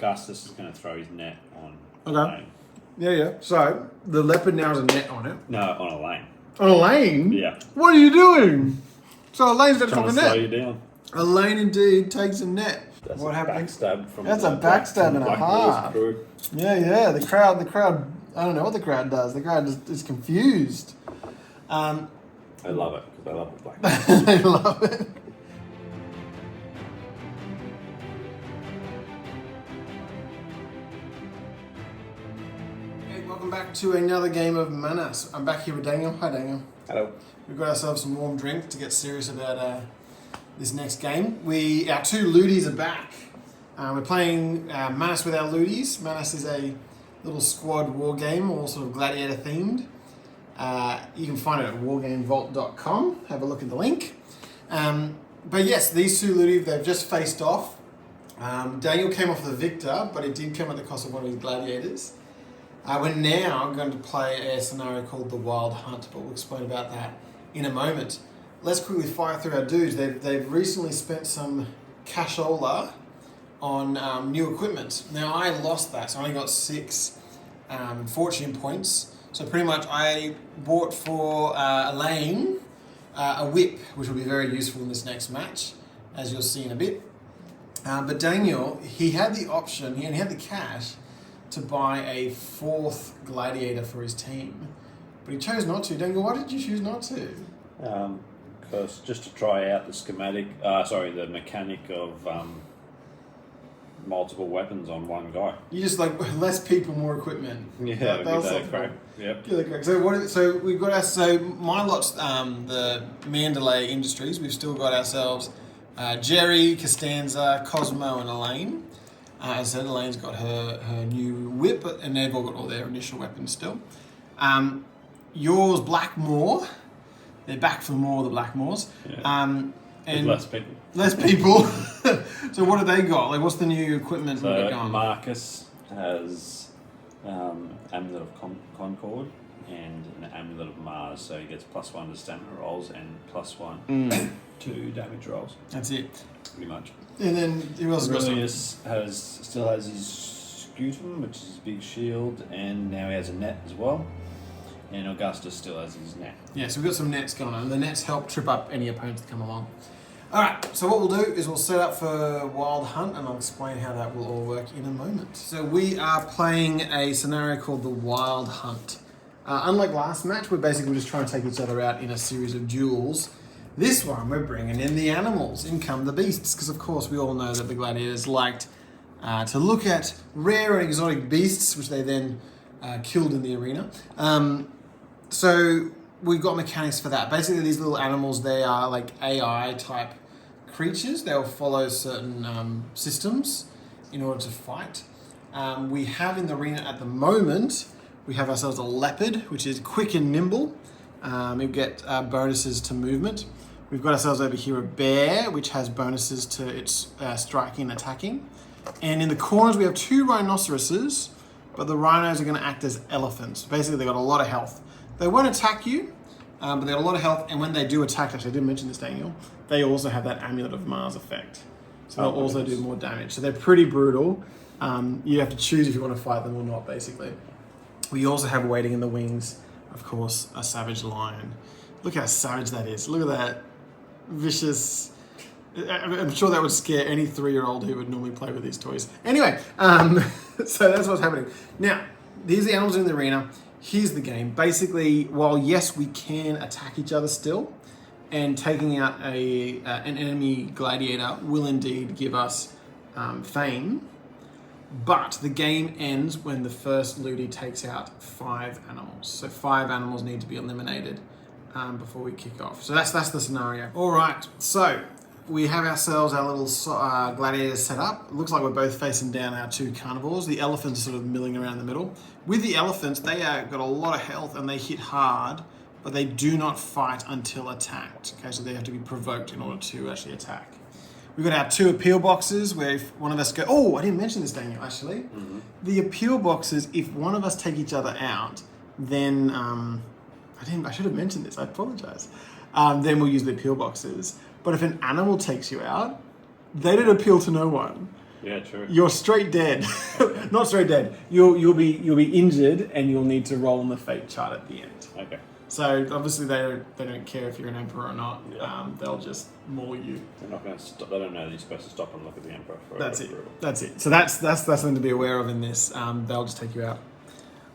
Augustus is going to throw his net on. Okay. Lane. Yeah. So the leopard now has a net on it. No, on a lane. On a lane? Yeah. What are you doing? So a lane's got a Trying to fucking slow net. you down. A lane indeed takes a net. That's What a happened? backstab from That's the a backstab and a Black half. Wars crew. Yeah. The crowd. I don't know what the crowd does. The crowd is confused. I love it because I love the Black Wars. They love it. Okay, welcome back to another game of Munus. I'm back here with Daniel. Hi, Daniel. Hello. We've got ourselves some warm drink to get serious about this next game. Our two looties are back. We're playing Munus with our looties. Munus is a little squad war game, all sort of gladiator themed. You can find it at wargamevault.com. Have a look at the link. But yes, these two looties, they've just faced off. Daniel came off the victor, but it did come at the cost of one of his gladiators. We're now going to play a scenario called the Wild Hunt, but we'll explain about that in a moment. Let's quickly fire through our dudes. They've recently spent some cashola on new equipment. Now I lost that, so I only got 6 fortune points. So pretty much I bought for Elaine a whip, which will be very useful in this next match, as you'll see in a bit. But Daniel, he had the option, he had the cash to buy a 4th gladiator for his team, but he chose not to. Daniel, why did you choose not to? Because just to try out the mechanic of multiple weapons on one guy. You just like less people, more equipment. Yeah, that was that correct. Yep. Yeah, correct. So we've got my lot's the Mandalay Industries. We've still got ourselves Jerry, Costanza, Cosmo, and Elaine. As I said, Elaine's got her new whip, and they've all got all their initial weapons still. Yours, Blackmore. They're back for more of the Blackmores. Yeah. And less people. Less people. So what have they got? Like, what's the new equipment So we've got going? Marcus has Amulet of Concord and an Amulet of Mars, so he gets +1 to stamina rolls and +1 to damage rolls. That's it. Pretty much. And then who else has got Aurelius still has his scutum, which is his big shield, and now he has a net as well. And Augustus still has his net. Yeah, so we've got some nets going on. The nets help trip up any opponents that come along. Alright, so what we'll do is we'll set up for Wild Hunt, and I'll explain how that will all work in a moment. So we are playing a scenario called the Wild Hunt. Unlike last match, we're basically just trying to take each other out in a series of duels. This one, we're bringing in the animals. In come the beasts, because of course we all know that the gladiators liked to look at rare and exotic beasts, which they then killed in the arena. So we've got mechanics for that. Basically, these little animals, they are like AI type creatures. They'll follow certain systems in order to fight. We have in the arena at the moment, we have ourselves a leopard, which is quick and nimble. We get bonuses to movement. We've got ourselves over here a bear, which has bonuses to its striking and attacking. And in the corners, we have 2 rhinoceroses, but the rhinos are going to act as elephants. Basically, they've got a lot of health. They won't attack you, but they have a lot of health, and when they do attack, actually I didn't mention this, Daniel, they also have that Amulet of Mars effect. So they'll also do more damage. So they're pretty brutal. You have to choose if you want to fight them or not, basically. We also have waiting in the wings, of course, a savage lion. Look how savage that is. Look at that vicious... I'm sure that would scare any 3-year-old who would normally play with these toys. Anyway, so that's what's happening. Now, these are the animals in the arena. Here's the game. Basically, while yes, we can attack each other still, and taking out an enemy gladiator will indeed give us fame, but the game ends when the first lootie takes out 5 animals. So 5 animals need to be eliminated before we kick off. So that's the scenario. All right, so we have ourselves our little gladiators set up. It looks like we're both facing down our 2 carnivores. The elephants are sort of milling around the middle. With the elephants, they got a lot of health and they hit hard, but they do not fight until attacked. Okay, so they have to be provoked in order to actually attack. We've got our 2 appeal boxes where if one of us go... Oh, I didn't mention this, Daniel, actually. Mm-hmm. The appeal boxes, if one of us take each other out, then... I should have mentioned this, I apologize. Then we'll use the appeal boxes. But if an animal takes you out, they don't appeal to no one. Yeah, true. you're straight dead. Not straight dead. You'll be injured, and you'll need to roll on the fate chart at the end. Okay. So obviously they don't care if you're an emperor or not. Yeah. They'll just maul you. They're not going to stop. They don't know that you're supposed to stop and look at the emperor. That's it. So that's something to be aware of in this. They'll just take you out.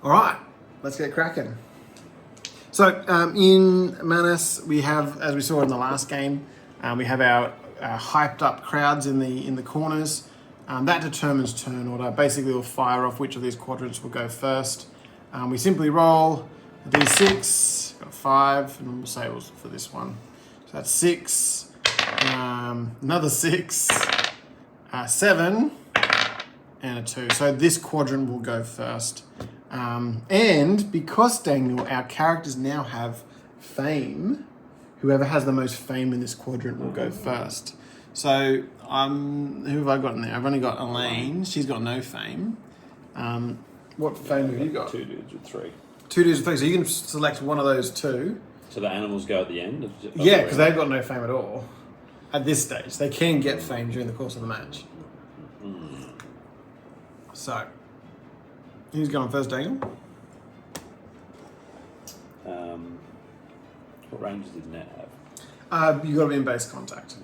All right, let's get cracking. So in Munus, we have, as we saw in the last game, we have our hyped up crowds in the corners. That determines turn order. Basically, we'll fire off which of these quadrants will go first. We simply roll a d6, got 5, and we'll say it was for this one. So that's 6, another 6, 7, and a 2. So this quadrant will go first. And because, Daniel, our characters now have fame, whoever has the most fame in this quadrant will go first. So who have I got in there? I've only got Elaine. She's got no fame. What fame have you got? 2 dudes with 3. 2 dudes with 3. So you can select one of those 2. So the animals go at the end? Yeah, because they've got no fame at all at this stage. They can get fame during the course of the match. So, who's going first, Daniel? What ranges did Net have? You got to be in base contact.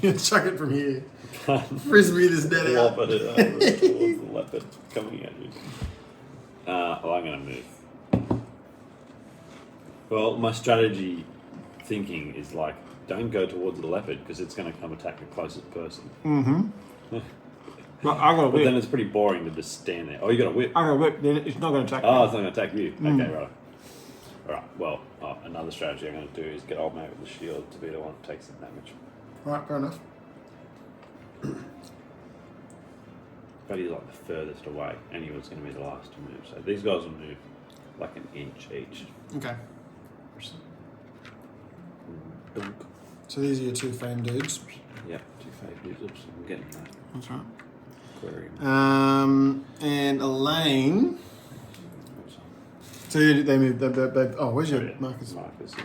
You chuck it from here. Frisbee this net out. Lop it towards the leopard coming at you. I'm going to move. Well, my strategy thinking is like, don't go towards the leopard because it's going to come attack the closest person. Mm-hmm. Well, I got a whip. But then it's pretty boring to just stand there. Oh, you got a whip? I got a whip. Then it's not going to attack me. Oh, it's not going to attack you. Okay, right. All right. Well, another strategy I'm going to do is get old mate with the shield to be the one that takes the damage. All right, fair enough. But he's like the furthest away, and he was going to be the last to move. So these guys will move like an inch each. Okay. Dunk. So these are your 2 fame dudes. Yep, 2 fave dudes. Oops, I'm getting that. That's right. Aquarium. And Elaine. So they move. Oh, where's your markers? Markers, yeah.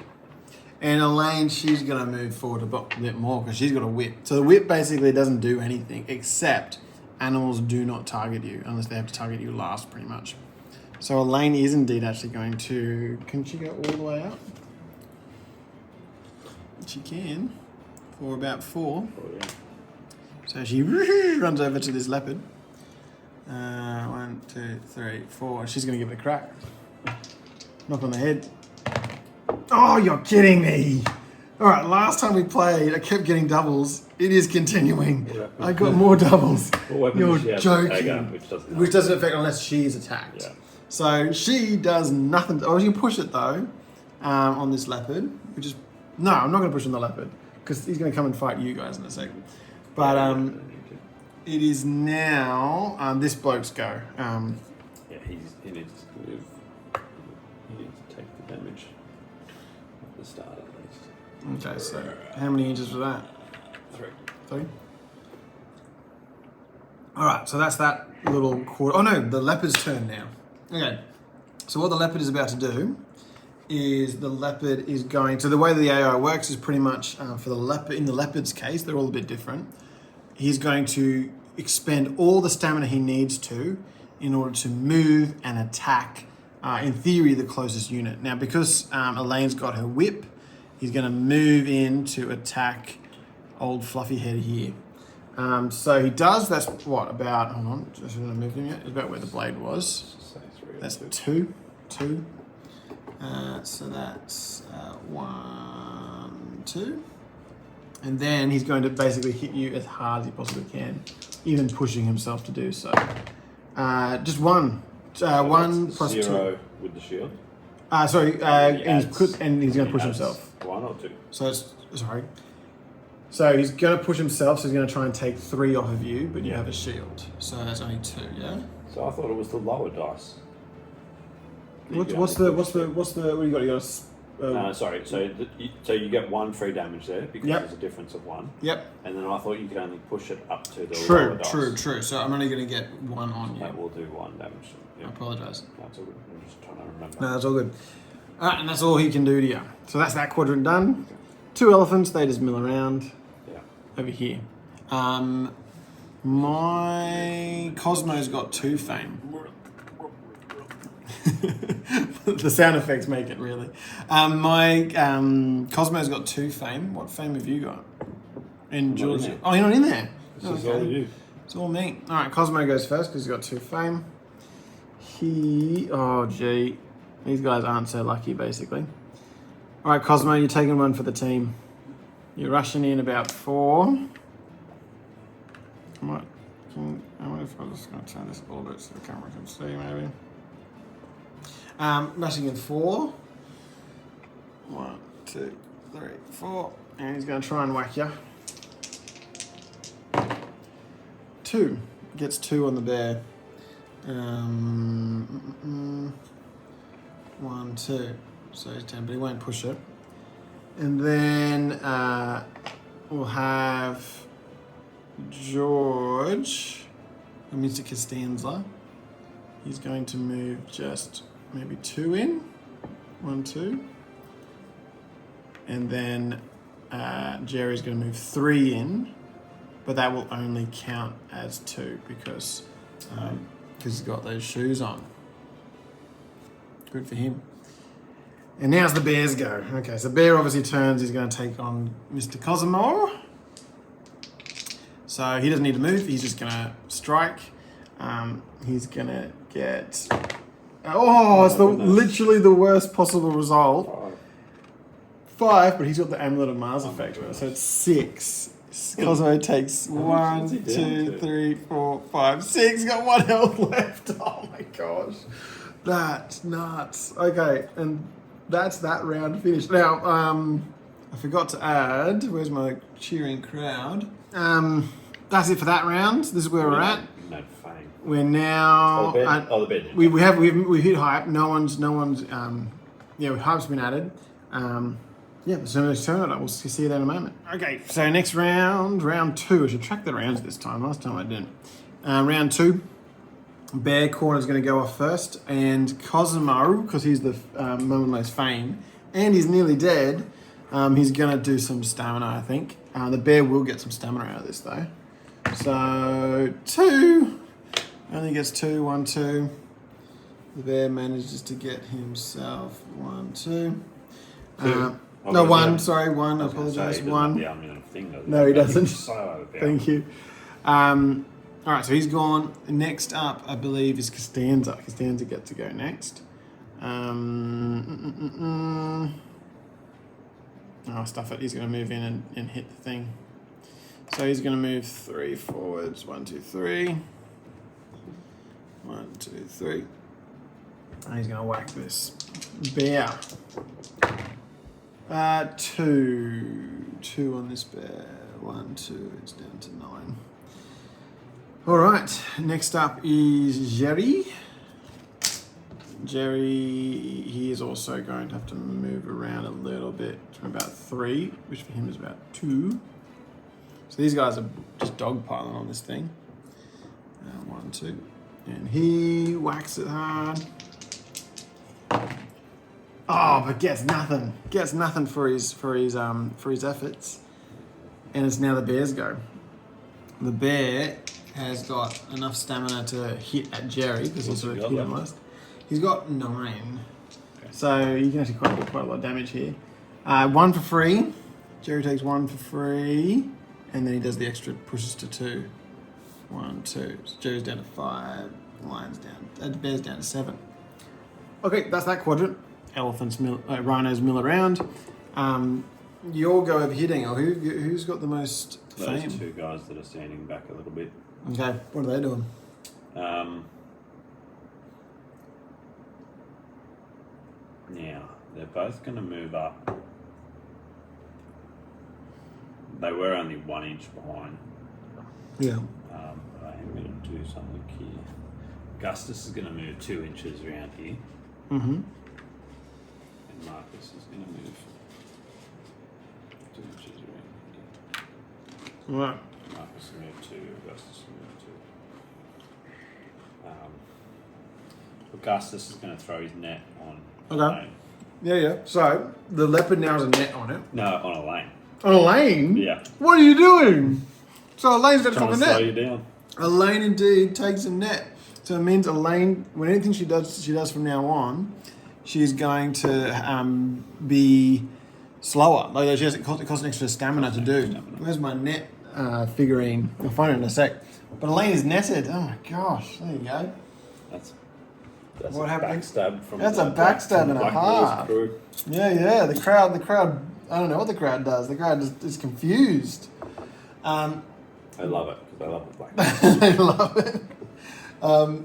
And Elaine, she's going to move forward a bit more because she's got a whip. So the whip basically doesn't do anything except animals do not target you unless they have to target you last, pretty much. So Elaine is indeed actually going to... Can she go all the way up? She can. For about 4. Oh, yeah. So she runs over to this leopard. 1, 2, 3, 4. She's going to give it a crack. Knock on the head. Oh, you're kidding me. All right, last time we played, I kept getting doubles. It is continuing. I got more doubles. You're joking. Which doesn't affect unless she's attacked. Yeah. So she does nothing. Oh, you can push it though on this leopard, which is... No, I'm not going to push on the leopard because he's going to come and fight you guys in a second. But it is now this bloke's go. Yeah, he needs to move. He needs to take the damage at the start at least. Okay, so how many inches was that? 3. All right, so that's that little quarter. Oh no, the leopard's turn now. Okay, so what the leopard is about to do is the leopard is going to... The way the AI works is pretty much for the leopard. In the leopard's case, they're all a bit different. He's going to expend all the stamina he needs to in order to move and attack, in theory, the closest unit. Now, because Elaine's got her whip, he's going to move in to attack old fluffy head here. So he does. That's what, about... Hold on, just haven't moved him yet. It's about where the blade was. That's 2. So that's 1, 2. And then he's going to basically hit you as hard as he possibly can, even pushing himself to do so. Just 1. 1 plus 2. 0 with the shield. And he's going to push himself. 1 or 2. So it's... Sorry. So he's going to push himself, so he's going to try and take 3 off of you, but you have a shield. So that's only 2, yeah? So I thought it was the lower dice. What do you got? You got sorry. So you get 1 free damage there because there's a difference of 1. Yep. And then I thought you could only push it up to the lower dice. True. So I'm only going to get 1 on you. That will do 1 damage. Yep. I apologise. That's all good. I'm just trying to remember. No, that's all good. Alright, and that's all he can do to you. So that's that quadrant done. 2 elephants, they just mill around over here. My Cosmo's got 2 fame. The sound effects make it really. My Cosmo's got 2 fame. What fame have you got? In Georgia. Oh, you're not in there. This is all you. It's all me. All right, Cosmo goes first because he's got 2 fame. Oh gee, these guys aren't so lucky basically. All right, Cosmo, you're taking one for the team. You're rushing in about 4. I wonder if I'm just going to turn this a little bit so the camera can see maybe. Rushing in 4. 1, 2, 3, 4. And he's going to try and whack you. 2. Gets 2 on the bear. 1, 2. So he's 10, but he won't push it. And then we'll have George and Mr. Costanza. He's going to move just maybe 2 in. 1, 2. And then Jerry's going to move 3 in, but that will only count as 2 because he's got those shoes on. Good for him. And now's the bear's go. Okay, so bear obviously turns. He's going to take on Mr. Cosmo. So he doesn't need to move. He's just going to strike. He's going to get... Oh, it's literally the worst possible result. 5, but he's got the Amulet of Mars effect. So it's 6. Cosmo takes 1, 2, 3, 4, 5, 6. He's got 1 health left. Oh my gosh. That's nuts. Okay, and that's that round finished. Now, I forgot to add, where's my cheering crowd? That's it for that round. This is where we're at. No fame. We're now... the bed. We've hit hype. No one's hype's been added. So let's turn it up. We'll see you there in a moment. Okay, so next round 2. I should track the rounds this time. Last time I didn't. Round 2. Bear Corner's going to go off first, and Cosmo, because he's the moment most fame, and he's nearly dead, he's going to do some stamina, I think. The bear will get some stamina out of this, though. So, 2. Only gets 2, 1, 2. The bear manages to get himself 1, 2. 2. No, 1, sorry, 1, I apologise, 1. No, he doesn't. Thank you. All right, so he's gone. Next up, I believe, is Costanza. Costanza gets to go next. Oh, stuff it. He's going to move in and hit the thing. So he's going to move 3 forwards. 1, 2, 3. 1, 2, 3. And he's going to whack this bear. 2 on this bear. 1, 2. It's down to 9. All right, next up is Jerry. Jerry, he is also going to have to move around a little bit from about 3, which for him is about 2. So these guys are just dogpiling on this thing. 1, 2. And he whacks it hard. Oh, but gets nothing. Gets nothing for his efforts. And it's now the bear's go. The bear has got enough stamina to hit at Jerry because he's sort of hit him last. He's got 9, so you can actually quite a lot of damage here. 1 for free. Jerry takes 1 for free, and then he does the extra, pushes to 2. 1, 2. So Jerry's down to 5. Lion's down. The bear's down to 7. Okay, that's that quadrant. Elephants, rhinos mill around. You'll go over here, Daniel. Who's got the most fame? Those 2 guys that are standing back a little bit. Okay, what are they doing? Now, they're both going to move up. They were only 1 inch behind. Yeah. I am going to do something here. Augustus is going to move 2 inches around here. Mm-hmm. And Marcus is going to move 2 inches around here. Right. Marcus will move 2, Augustus will move 2. Augustus is going to throw his net on. Okay. Yeah. So the leopard now has a net on it. No, on a lane. On a lane? Yeah. What are you doing? So Elaine's got to Trying cop to a slow you net. down. Elaine indeed takes a net. So it means Elaine, when anything she does from now on, she's going to be slower. Like it costs an extra stamina to do. Where's my net figurine? I'll find it in a sec. But Elaine is netted. Oh my gosh! There you go. That's What a happened? backstab from That's the a backstab and a Black half. Wars crew. Yeah. The crowd. I don't know what the crowd does. The crowd is confused. I love it because I love the Black. I love it.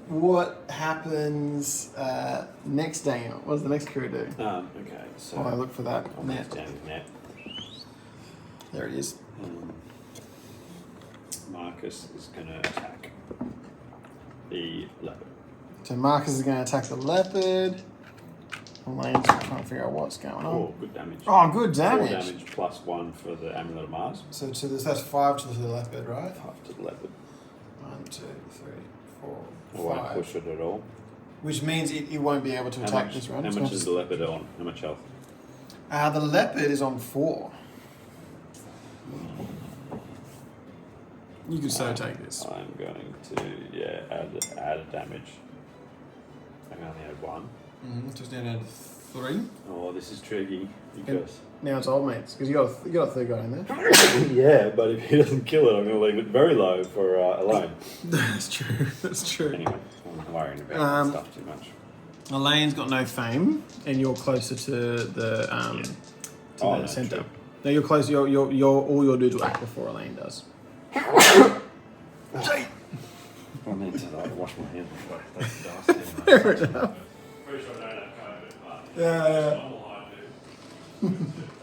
What happens next, Daniel? What does the next crew do? Okay, so While I look for that net. net. There it is. Marcus is going to attack the leopard. So Marcus is going to attack the leopard. Elaine's trying to figure out what's going on. Oh, good damage. Oh, good 4 damage. damage plus 1 for the Amulet of Mars. So that's 5 to the leopard, right? 5 to the leopard. 1, 2, 3, 4, I won't 5. push it at all. Which means it won't be able to attack this round. How much is the leopard on? How much health? The leopard is on 4. You could so take this. I'm going to, add a damage. I can only add 1. Just down to 3. Oh, this is tricky because... Now it's old mates, because you got a third guy in there. yeah, but if he doesn't kill it, I'm going to leave it very low for Elaine. That's true. Anyway, I'm not worrying about that stuff too much. Elaine's got no fame, and you're closer to the centre. True. No, you're close. All your dudes will act before Elaine does. I need to wash my hands before I take the dust. Fair enough. Pretty sure I don't have COVID, but Yeah.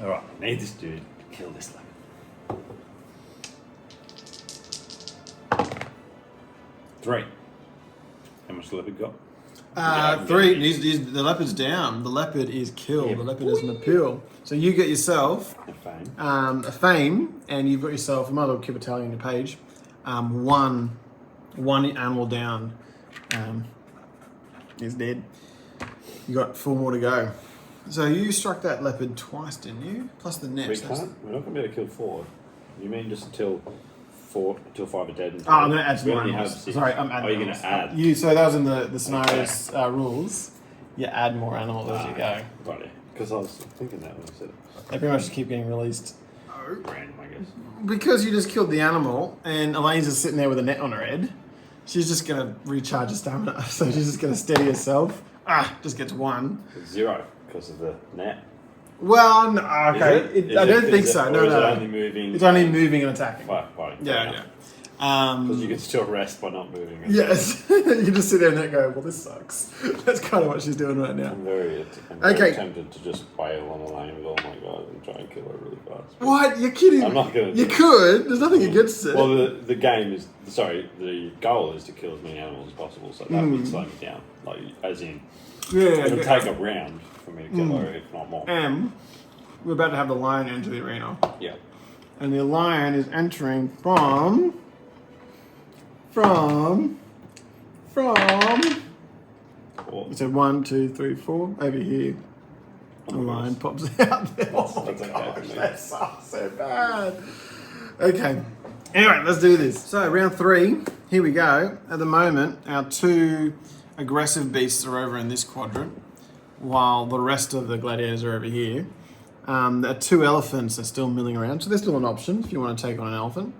Alright, I need this dude to kill this leopard. 3. How much the leopard got? 3. The leopard's down. The leopard is killed. Yeah. The leopard is an appeal. So you get yourself A fame. a fame, and you've got yourself, you might as well keep a tally on your page, one animal down is dead. You got 4 more to go. So you struck that leopard twice, didn't you? Plus the net. We're not going to be able to kill 4. You mean just until 5 are dead? And I'm going to add some we more only have animals. 6. Sorry, I'm adding. Are you going animals. to add? So that was in the scenario's rules. You add more animals as you go. Right, because I was thinking that when I said it. They pretty much just keep getting released. Random, I guess. Because you just killed the animal, and Elaine's just sitting there with a net on her head, she's just going to recharge her stamina. So she's just going to steady herself. Just gets 1. 0 because of the net. Well, no, okay. I don't think so. No. Is it only moving? It's only moving and attacking. Fighting. Yeah. Because you can still rest by not moving. Yes. You just sit there and go, well, this sucks. That's kind of what she's doing right now. I'm very tempted to just wail on Elaine with all my guys and try and kill her really fast. What? You're kidding me. I'm not going to. You could. There's nothing against it. Well, the game is... Sorry, the goal is to kill as many animals as possible, so that would slow me down. Like, as in... It'll take a round for me to kill her, if not more. We're about to have the lion enter the arena. Yeah. And the lion is entering from... So 1, 2, 3, 4. Over here. The lion pops out there. That's okay for me. That sucks so bad. Okay. Anyway, let's do this. So round 3. Here we go. At the moment, our 2 aggressive beasts are over in this quadrant, while the rest of the gladiators are over here. The 2 elephants are still milling around, so they're still an option if you want to take on an elephant.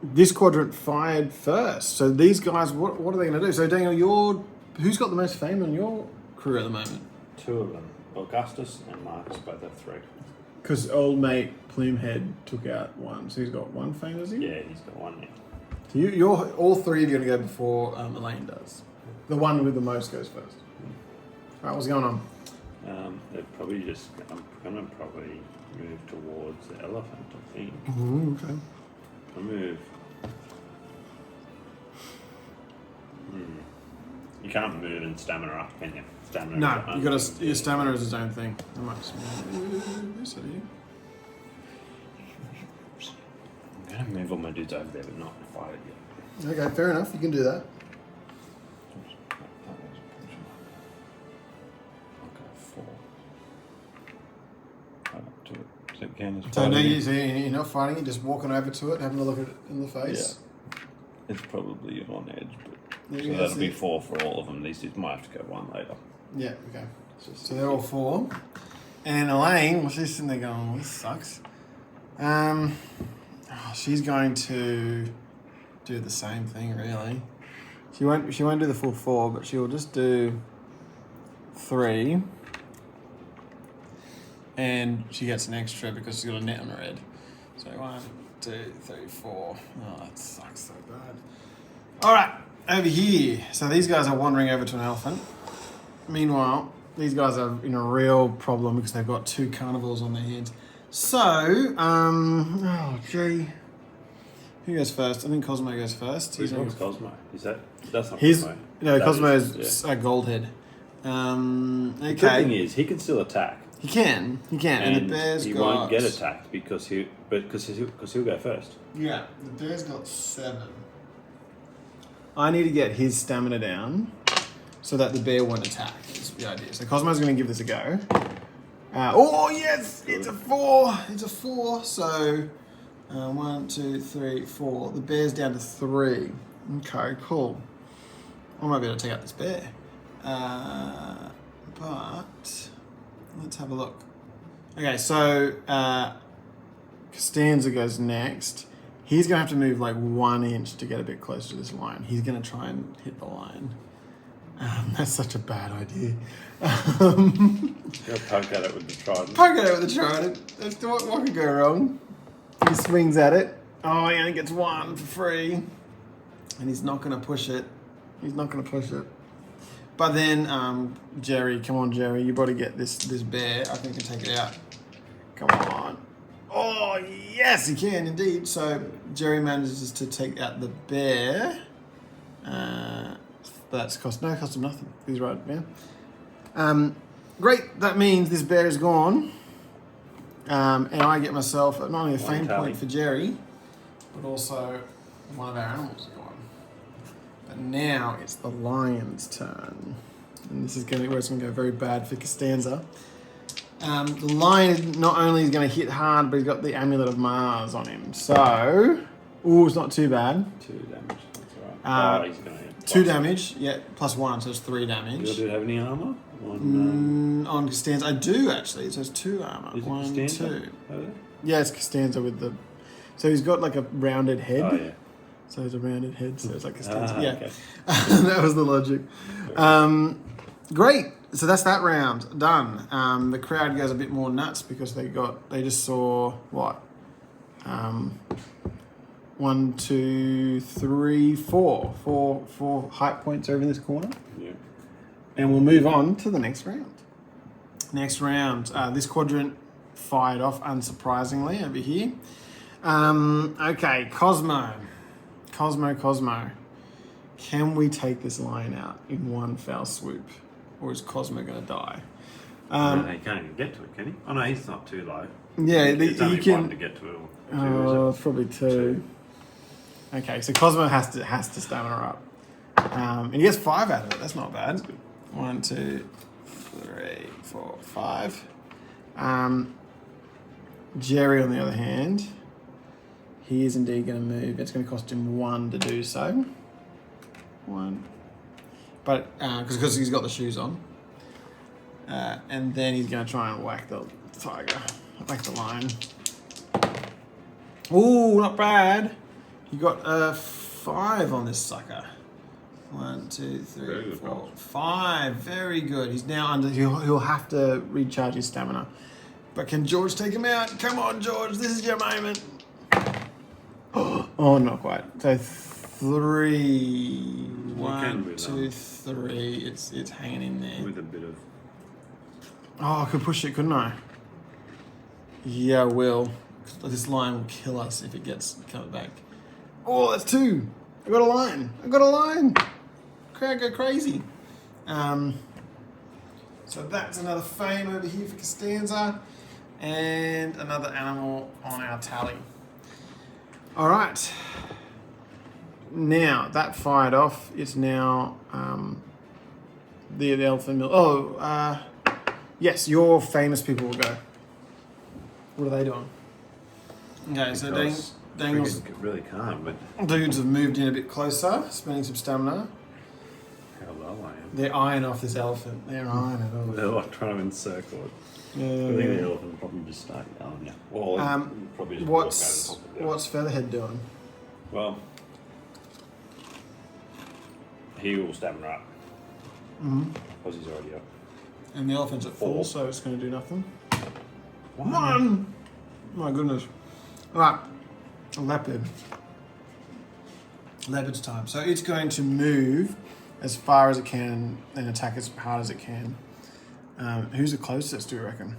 This quadrant fired first. So these guys, what are they going to do? So Daniel, who's got the most fame on your crew at the moment? 2 of them. Augustus and Marcus both have 3. Because old mate Plumehead took out 1. So he's got 1 fame, has he? Yeah, he's got 1 now. So you're all 3 of you are going to go before Elaine does. The one with the most goes first. All right, what's going on? They're probably just... I'm going to probably move towards the elephant, I think. Okay. I'll move... You can't move and stamina up, can you? Stamina. No, you got to. Your stamina is its own thing. How much? This are you? I'm gonna move all my dudes over there, but not fight it yet. Okay, fair enough. You can do that. I'll go 4. 2, So Ken is So no, fighting you're not fighting it, just walking over to it, having a look at it in the face. Yeah. It's probably on edge, but Yeah, so yeah, that'll be see. 4 for all of them. These might have to go 1 later. Yeah, okay. So they're all 4. And Elaine, well, she's sitting there going, well, this sucks. She's going to do the same thing, really. She won't do the full 4, but she'll just do 3. And she gets an extra because she's got a net on her head. So 1, 2, 3, 4. Oh, that sucks so bad. All right, over here. So these guys are wandering over to an elephant. Meanwhile, these guys are in a real problem because they've got 2 carnivores on their heads. So, oh gee, who goes first? I think Cosmo goes first. Who's Cosmo? That's not He's Cosmo. no, That Cosmo's is, a gold head. The good Okay, thing is he can still attack. he can, and the bear's he got. won't get attacked because he'll go first. Yeah, the bear's got 7. I need to get his stamina down so that the bear won't attack. Is the idea. So Cosmo's going to give this a go. Oh yes, it's a 4. It's a 4. So 1, 2, 3, 4. The bear's down to 3. Okay, cool. I might be able to take out this bear. But let's have a look. Okay, so Costanza goes next. He's going to have to move like 1 inch to get a bit closer to this line. He's going to try and hit the line. That's such a bad idea. Go poke at it with the trident. Poke at it with the trident. That's what could go wrong. He swings at it. Oh, he only gets 1 for free. And he's not going to push it. But then, Jerry, come on, Jerry. You've got to get this bear. I think you can take it out. Come on. Oh, yes, he can indeed. So Jerry manages to take out the bear. That's cost him nothing. He's right, yeah. Great. That means this bear is gone. And I get myself not only a fame point for Jerry, but also one of our animals is gone. But now it's the lion's turn. And this is where it's going to go very bad for Costanza. The lion not only is going to hit hard, but he's got the amulet of Mars on him. So, it's not too bad. 2 damage. That's all right. He's going to hit. 2 damage, yeah, plus 1, so it's 3 damage. Do you have any armor? On Costanza, I do actually. So it's 2 armor. Is it 1, Costanza? 2. Oh, Yeah, it's Costanza with the. So he's got like a rounded head. oh yeah. So it's a rounded head. So it's like Costanza. Yeah, Okay. that was the logic. Great. So that's that round done. The crowd goes a bit more nuts because they just saw what? 1, 2, 3, 4. 4 height points over in this corner. Yeah. And we'll move on to the next round. Next round, this quadrant fired off unsurprisingly over here. Okay, Cosmo. Can we take this lion out in one foul swoop? Or is Cosmo going to die? No, he can't even get to it, can he? Oh no, he's not too low. Yeah, it's only you can. 1 to get to it. It's probably 2. Okay, so Cosmo has to stamina up. And he gets 5 out of it. That's not bad. That's good. 1, 2, 3, 4, 5. Jerry, on the other hand, he is indeed going to move. It's going to cost him 1 to do so. 1. But because he's got the shoes on. And then he's going to try and whack the tiger. Whack the lion. Ooh, not bad. You got a 5 on this sucker. 1, 2, 3, 4, 5. Very good. He's now under. He'll have to recharge his stamina. But can George take him out? Come on, George. This is your moment. Oh, not quite. So 3. 1, 2, 3. It's hanging in there. With a bit of. Oh, I could push it, couldn't I? Yeah, I will. This lion will kill us if it gets coming back. Oh, that's 2. I got a line. Crowd go crazy. So that's another fame over here for Costanza, and another animal on our tally. All right. Now that fired off, it's now the elephant mill. Yes, your famous people will go. What are they doing? Okay, so Dangles really can't, but dudes have moved in a bit closer, spending some stamina. how low I am. They're eyeing off this elephant. They're eyeing it off. They're like trying to encircle it. I think the elephant will probably just start yelling. Yeah. Well, probably just walk over the top of it. What's Featherhead doing? Well, he will stamina up. Because he's already up. And the elephant's at 4, so it's going to do nothing. 1! My goodness. Alright. Leopard. Leopard's time. So it's going to move as far as it can and attack as hard as it can. Who's the closest, do you reckon?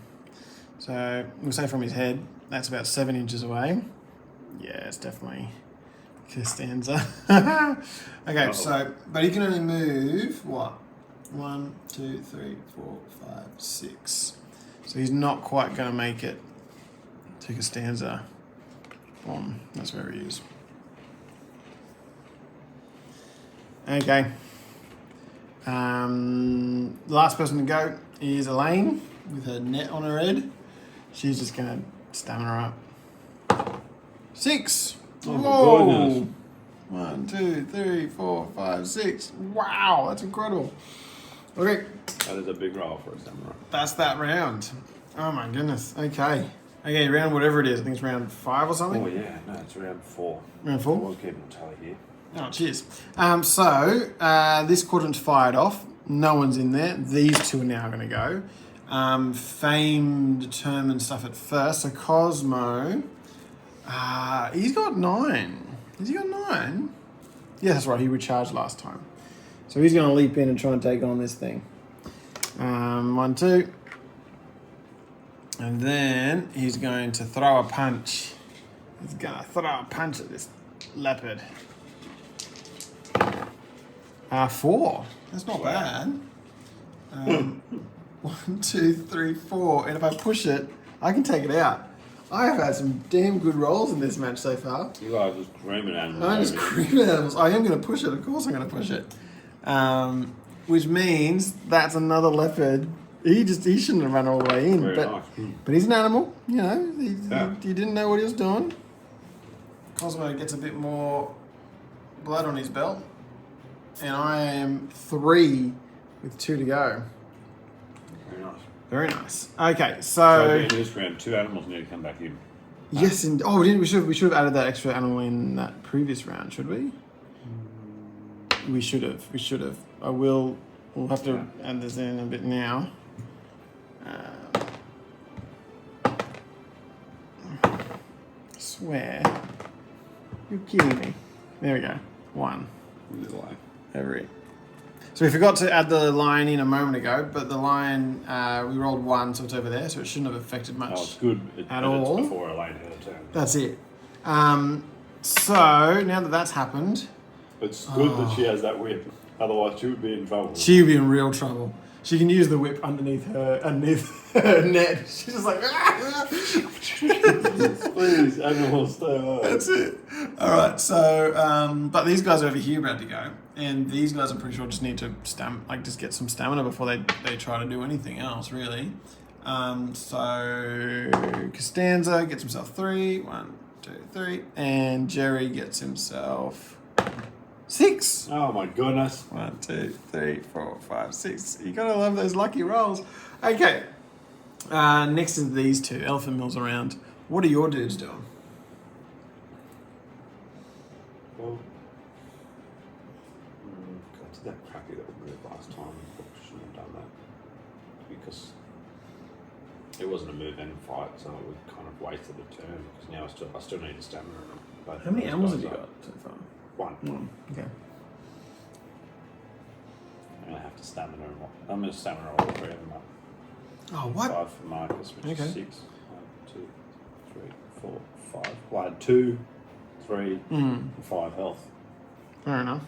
So we'll say from his head, that's about 7 inches away. Yeah, it's definitely Costanza. Okay, so, but he can only move, what? 1, 2, 3, 4, 5, 6. So he's not quite going to make it to Costanza. Boom, that's where he is. Okay. The last person to go is Elaine with her net on her head. She's just going to stamina up. 6. Oh, whoa! 1, 2, 3, 4, 5, 6. Wow, that's incredible. Okay. That is a big roll for a samurai. That's that round. Oh my goodness. Okay. Okay, round whatever it is. I think it's round 5 or something. Oh yeah, no, it's round 4. Round 4? We'll keep a tally here. Oh, cheers. This quadrant's fired off. No one's in there. These two are now going to go. Fame determines stuff at first. So Cosmo, he's got 9. Has he got 9? Yeah, that's right. He recharged last time. So he's going to leap in and try and take on this thing. 1, 2. And then he's going to throw a punch. He's going to throw a punch at this leopard. 4. That's not bad. 1, 2, 3, 4. And if I push it, I can take it out. I have had some damn good rolls in this match so far. You guys are just creaming animals. I'm just creaming animals. I am going to push it. Of course I'm going to push it. Which means that's another leopard. He shouldn't have run all the way in. Very nice. But he's an animal. You know, he didn't know what he was doing. Cosmo gets a bit more blood on his belt. And I am 3 with 2 to go. Very nice. Very nice. Okay, so in this round, 2 animals need to come back in. yes, and we should have added that extra animal in that previous round, should we? We should have. We'll have to add this in a bit now. I swear. You're kidding me. There we go. 1. Every. So we forgot to add the lion in a moment ago, but the lion, we rolled 1, so it's over there, so it shouldn't have affected much. Oh, it's good. At all. It's before Elaine had a turn. That's it. So now that that's happened, It's good that she has that whip. Otherwise, she would be in trouble. she would be in real trouble. She can use the whip underneath her net. She's just like, Please, animals, stay away. That's it. All right. So, but these guys over here are about to go, and these guys I'm pretty sure just need to just get some stamina before they try to do anything else, really. So Costanza gets himself 3. 1, 2, 3, and Jerry gets himself 6. Oh my goodness. 1, 2, 3, 4, 5, 6. You gotta love those lucky rolls. Okay. Next to these two, Elephant Mill's around. What are your dudes doing? Well, I did that crappy little move last time. Probably shouldn't have done that because it wasn't a move and fight, so it would kind of wasted the turn. Because now I still need a stamina. How many animals have you got so far? 1. Okay. I'm gonna have to stamina them all. I'm gonna stamina all 3 of them up. Oh, what? 5 for Marcus, which is 6. 1, 2, 3, 4, 5. Well, I had 2, 3, and 5 health. Fair enough.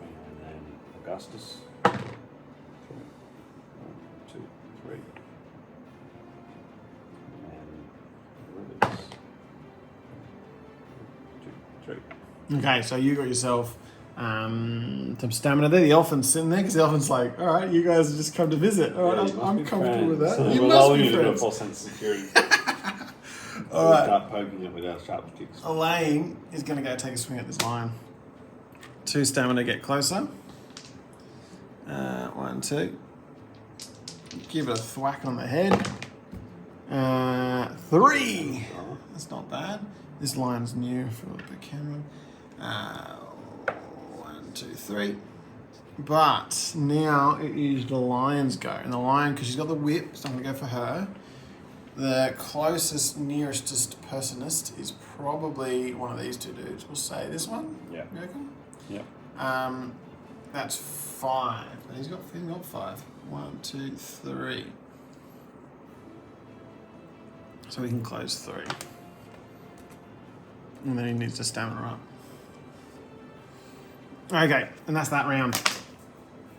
And then Augustus. 1, 2, 3. And Rivers. 1, 2, 3. Okay, so you got yourself some stamina there. The elephant's sitting there because the elephant's like, all right, you guys have just come to visit. All right, Yeah, I'm comfortable with that. So you we're must lulling be you into a friends. false sense of security. All right. Start poking it with our sharp sticks. Elaine is going to go take a swing at this lion. 2 stamina, get closer. 1, 2. Give it a thwack on the head. 3. Oh. That's not bad. This lion's new for the camera. 1, 2, 3. But now it is the lion's go. And the lion, because she's got the whip, so I'm going to go for her. The closest, nearest personist is probably one of these 2 dudes. We'll say this one. Yeah. You reckon? Yeah. That's 5. And he's got 5. 1, 2, 3. So we can close 3. And then he needs to stamina up. Okay, and that's that round.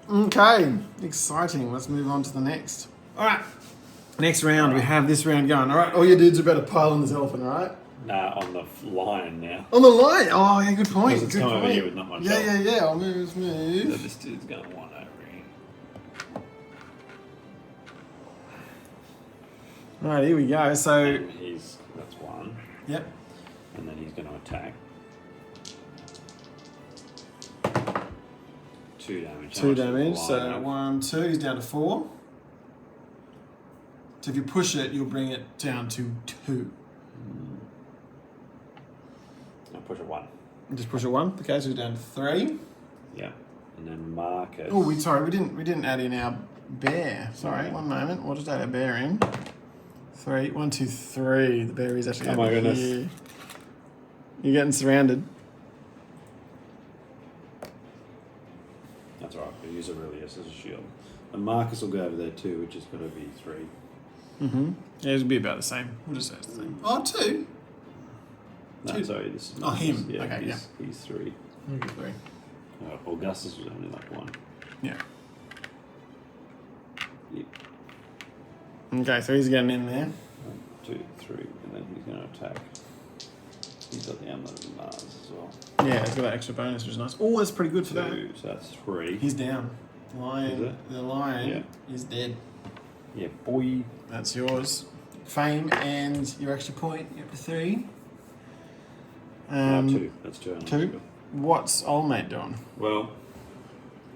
Okay, exciting. Let's move on to the next. All right, next round. We have this round going. All right, all your dudes are about to pile on this elephant, all right? Nah, on the lion now. On the line. Oh, yeah, good point. Because it's Good come point. over here with not much Yeah, help. yeah, yeah. I'll move. So this dude's going to want over here. All right, here we go. So, And that's 1. yep. And then he's going to attack. 2 damage. How 2 much does the damage. lion So have? 1, 2. He's down to 4. So if you push it, you'll bring it down to 2. I'll push it 1. Just push it 1. Okay, so he's down to 3. Yeah. And then Marcus. Oh, we didn't add in our bear. Sorry, one moment. We'll just add our bear in. 3, 1, 2, 3. The bear is actually Oh my over goodness. here. You're getting surrounded. That's alright. We'll use Aurelius as a shield. And Marcus will go over there too, which is going to be 3. Mm-hmm. Yeah, it'll be about the same. We'll just say it's the same. Oh, 2. No, 2. sorry. This is Oh, him. Yeah, Okay, he's 3. Okay, 3. Augustus was only like 1. Yeah. Yep. Okay, so he's getting in there. 1, 2, 3, and then he's going to attack. He's got the amulet of Mars as well. Yeah, he's got that extra bonus, which is nice. Oh, that's pretty good for that. 2, so that's 3. He's down. Is Lion. it? The lion is dead. Yeah, boy. That's yours. Fame and your extra point. You're up to 3. No, 2. That's 2. 2. What's old mate doing? Well,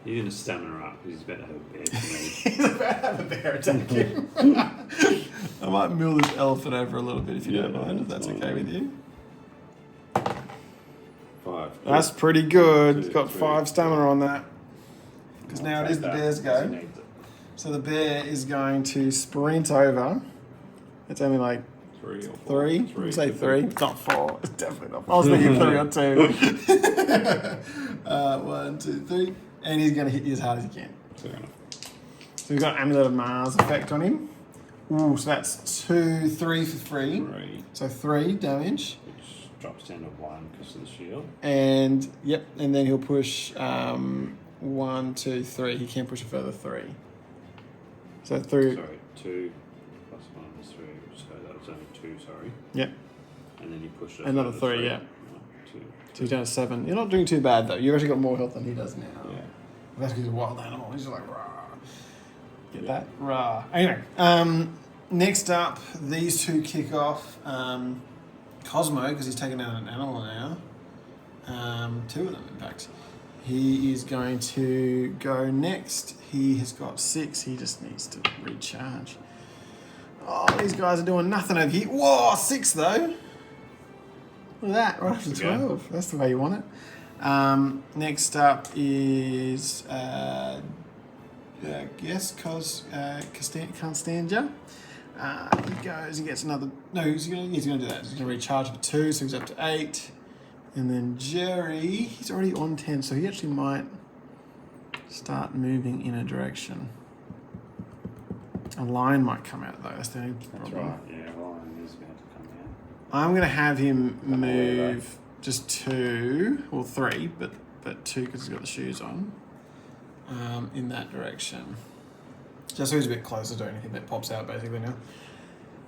he's going to stamina up because he's about to have a bear to me. He's about to have a bear attack him. I might mill this elephant over a little bit if you don't mind, if that's okay with you. 5. That's pretty good. 2, He's got 3, 5 stamina on that. Because I'll now it take is the that, bear's because he go. needs it. So the bear is going to sprint over. It's only like 3 or 4. 3. 3. You say 3. It's not 4. It's definitely not 4. I was thinking 3 or 2. 1, 2, 3. And he's going to hit you as hard as he can. Fair enough. So we've got Amulet of Mars effect on him. Ooh, so that's 2, 3 for 3. 3, So 3 damage. which drops down to 1 because of the shield. And, yep, and then he'll push 1, 2, 3. He can push a further 3. So 3. Sorry, 2 plus 1 is 3, so that was only 2, sorry. Yep. And then you push it. Another further 3, yeah. 1, 2. So he's down to 7. You're not doing too bad, though. You've actually got more health than he does now. Yeah. That's because he's a wild animal. He's just like, rah. Get Yeah. that? Rah. Anyway, next up, these 2 kick off. Cosmo, because he's taken out an animal now. 2 of them, in fact. He is going to go next. He has got 6. He just needs to recharge. Oh, these guys are doing nothing over here. Whoa, 6 though. Look at that, right up to 12. That's the way you want it. Next up is, Constantia. He goes, he gets another, no, he's going to do that. He's going to recharge for 2, so he's up to 8. And then Jerry, he's already on 10, so he actually might start moving in a direction. A line might come out though, that's the only problem. That's right, yeah, Ryan is about to come out. I'm going to have him Come away, move just 2, or 3, but 2 because he's got the shoes on, in that direction. Just so he's a bit closer to anything that pops out basically now.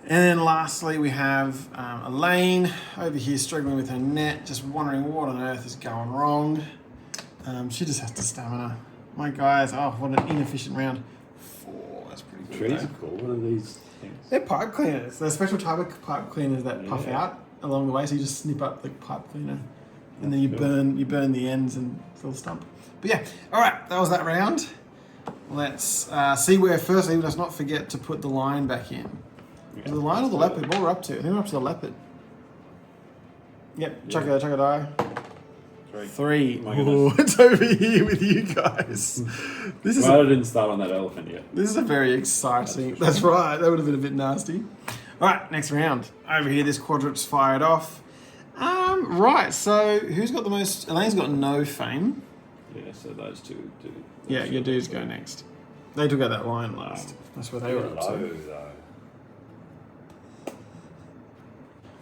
And then lastly we have Elaine over here struggling with her net, just wondering what on earth is going wrong. She just has to stamina. My guys, oh, what an inefficient round. 4, That's pretty good. Trees though. are cool. What are these things? They're pipe cleaners. They're special type of pipe cleaners that puff Yeah. out along the way. So you just snip up the pipe cleaner, and then That's cool. you burn the ends and still stump. But yeah, all right, that was that round. Let's see where firstly. Let's not forget to put the lion back in. Yeah. Is it the lion or the leopard? What we're up to? I think we're up to the leopard. Yep, chuck a die. 3. Oh my goodness. It's over here with you guys. This is Well, I didn't start on that elephant yet. This is a very exciting. That's right. That would have been a bit nasty. All right, next round. Over here, this quadrant's fired off. Right. So who's got the most? Elaine's got no fame. Yeah, so those two do. Yeah, your dudes go next. They took out that lion last. That's where they were up low, to. though.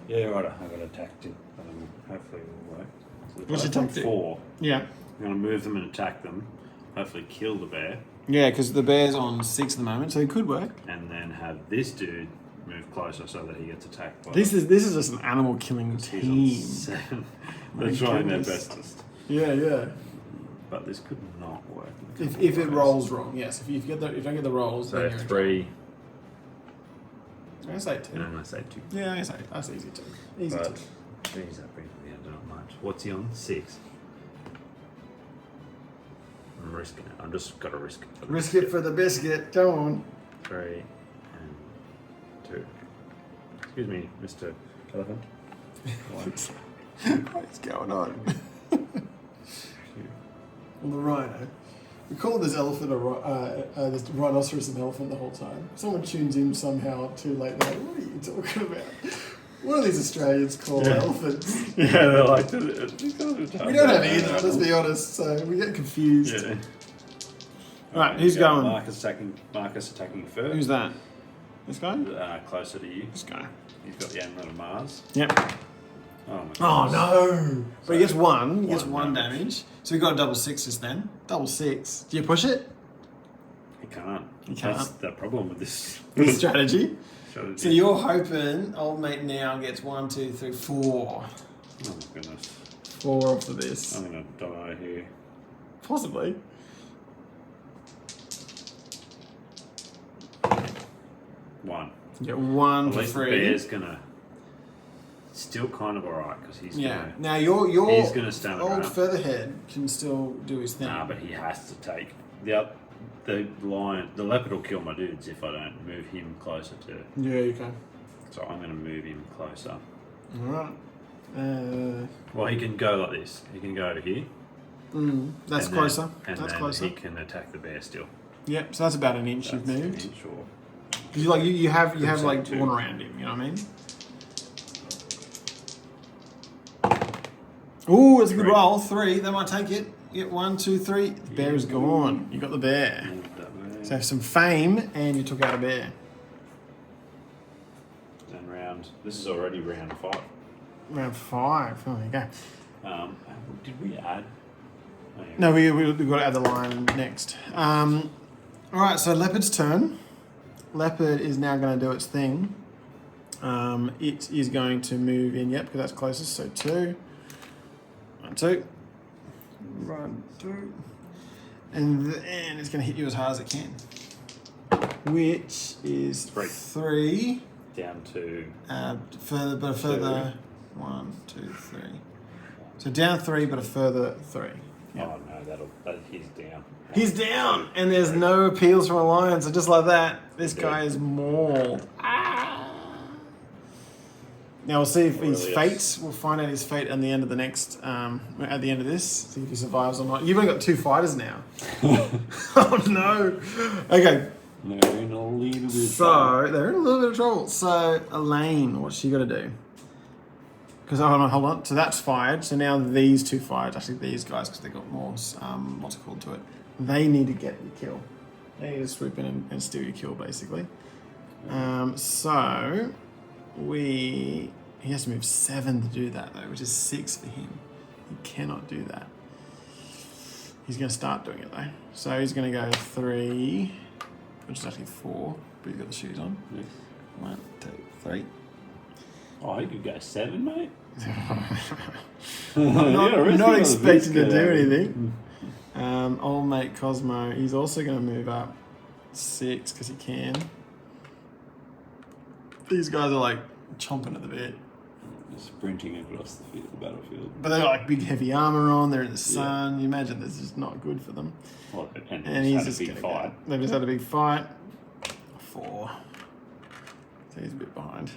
Yeah, right. I got attacked it. Hopefully it'll work. So What's your tactic? 4. Yeah. I'm going to move them and attack them. Hopefully kill the bear. Yeah, because the bear's on 6 at the moment, so it could work. And then have this dude move closer so that he gets attacked by This is just an animal killing he's on team. 7. They're My trying their goodness. bestest. Yeah. But this could not work. If it rolls wrong, yes. If you don't get the rolls, So then you're in 3. trouble. I'm gonna say 2. And I'm going to say 2. Yeah, I'm gonna say that's easy too. Easy But, too. geez, that brings me down to not much. What's he on? 6. I'm risking it. I've just got to risk it. Risk it for the biscuit. Go on. 3 and 2. Excuse me, Mr. Elephant. 1, What's going on? 2. Well, the rhino. We call this elephant this rhinoceros an elephant the whole time. Someone tunes in somehow too late. They're like, what are you talking about? What are these Australians called elephants? Yeah, they're like. We We don't have either, let's be honest, so we get confused. Yeah. Right, who's going? Marcus attacking first. Who's that? This guy? Closer to you. This guy. He's got the amulet of Mars. Yep. Oh my Oh goodness. no! But he gets one. He gets One one damage. So we got double 6s then. Double 6. Do you push it? He can't. He can't. That's the problem with this Strategy. strategy. So you're hoping old mate now gets 1, 2, 3, 4. Oh my goodness. 4 off of this. I'm gonna die here. Possibly. 1. You get 1 At for least the free. bear's gonna. Still kind of alright because he's Yeah. gonna. Now your He's gonna stand old around. Featherhead can still do his thing. Nah, but he has to take the lion. The leopard will kill my dudes if I don't move him closer to. Yeah, you can. So I'm gonna move him closer. Alright. Well, he can go like this. He can go over here. That's and closer. Then, and That's then closer. he can attack the bear still. Yep, so that's about an inch you've That's an moved. inch or- Because you have say like 2. one around him, you know what I mean? Ooh, that's a good 3. roll. 3, they might take it. You get 1, 2, 3. The bear is gone. You got the bear. Move that way. So have some fame, and you took out a bear. And round. This is already round 5. Round 5. Oh, there you go. Did we add? Oh, yeah. No, we've got to add the lion next. All right, so leopard's turn. Leopard is now going to do its thing. It is going to move in, yep, because that's closest. So 2. 1, 2. 1, 2. And then it's going to hit you as hard as it can. Which is 3. 3. Down to. Further 1, 2, 3. So down 3, but a further 3. Yep. Oh no, he's down. He's down, and there's no appeals from a lion. So just like that, this guy is mauled. Ah! Now we'll see if his Aurelius. fate. We'll find out his fate at the end of the next. At the end of this, see if he survives or not. You've only got 2 fighters now. Oh no. Okay, They're in a little bit. so they're in a little bit of trouble. So Elaine, what's she got to do? Because hold on. So that's fired. So now these 2 fired. Actually, these guys, because they got more. What's it called to it? They need to get the kill. They need to swoop in and steal your kill, basically. So he has to move 7 to do that though, which is 6 for him. He cannot do that. He's going to start doing it though. So he's going to go 3, which is actually 4, but he's got the shoes on. Yeah. 1, 2, 3. Oh, you could go 7, mate. Not expecting to do anything. Old mate Cosmo, he's also going to move up 6 because he can. These guys are like chomping at the bit. Sprinting across the battlefield. But they got like big heavy armor on. They're in the sun. You imagine this is not good for them. Well, and he's just had a big fight. They've just had a big fight. 4. So he's a bit behind.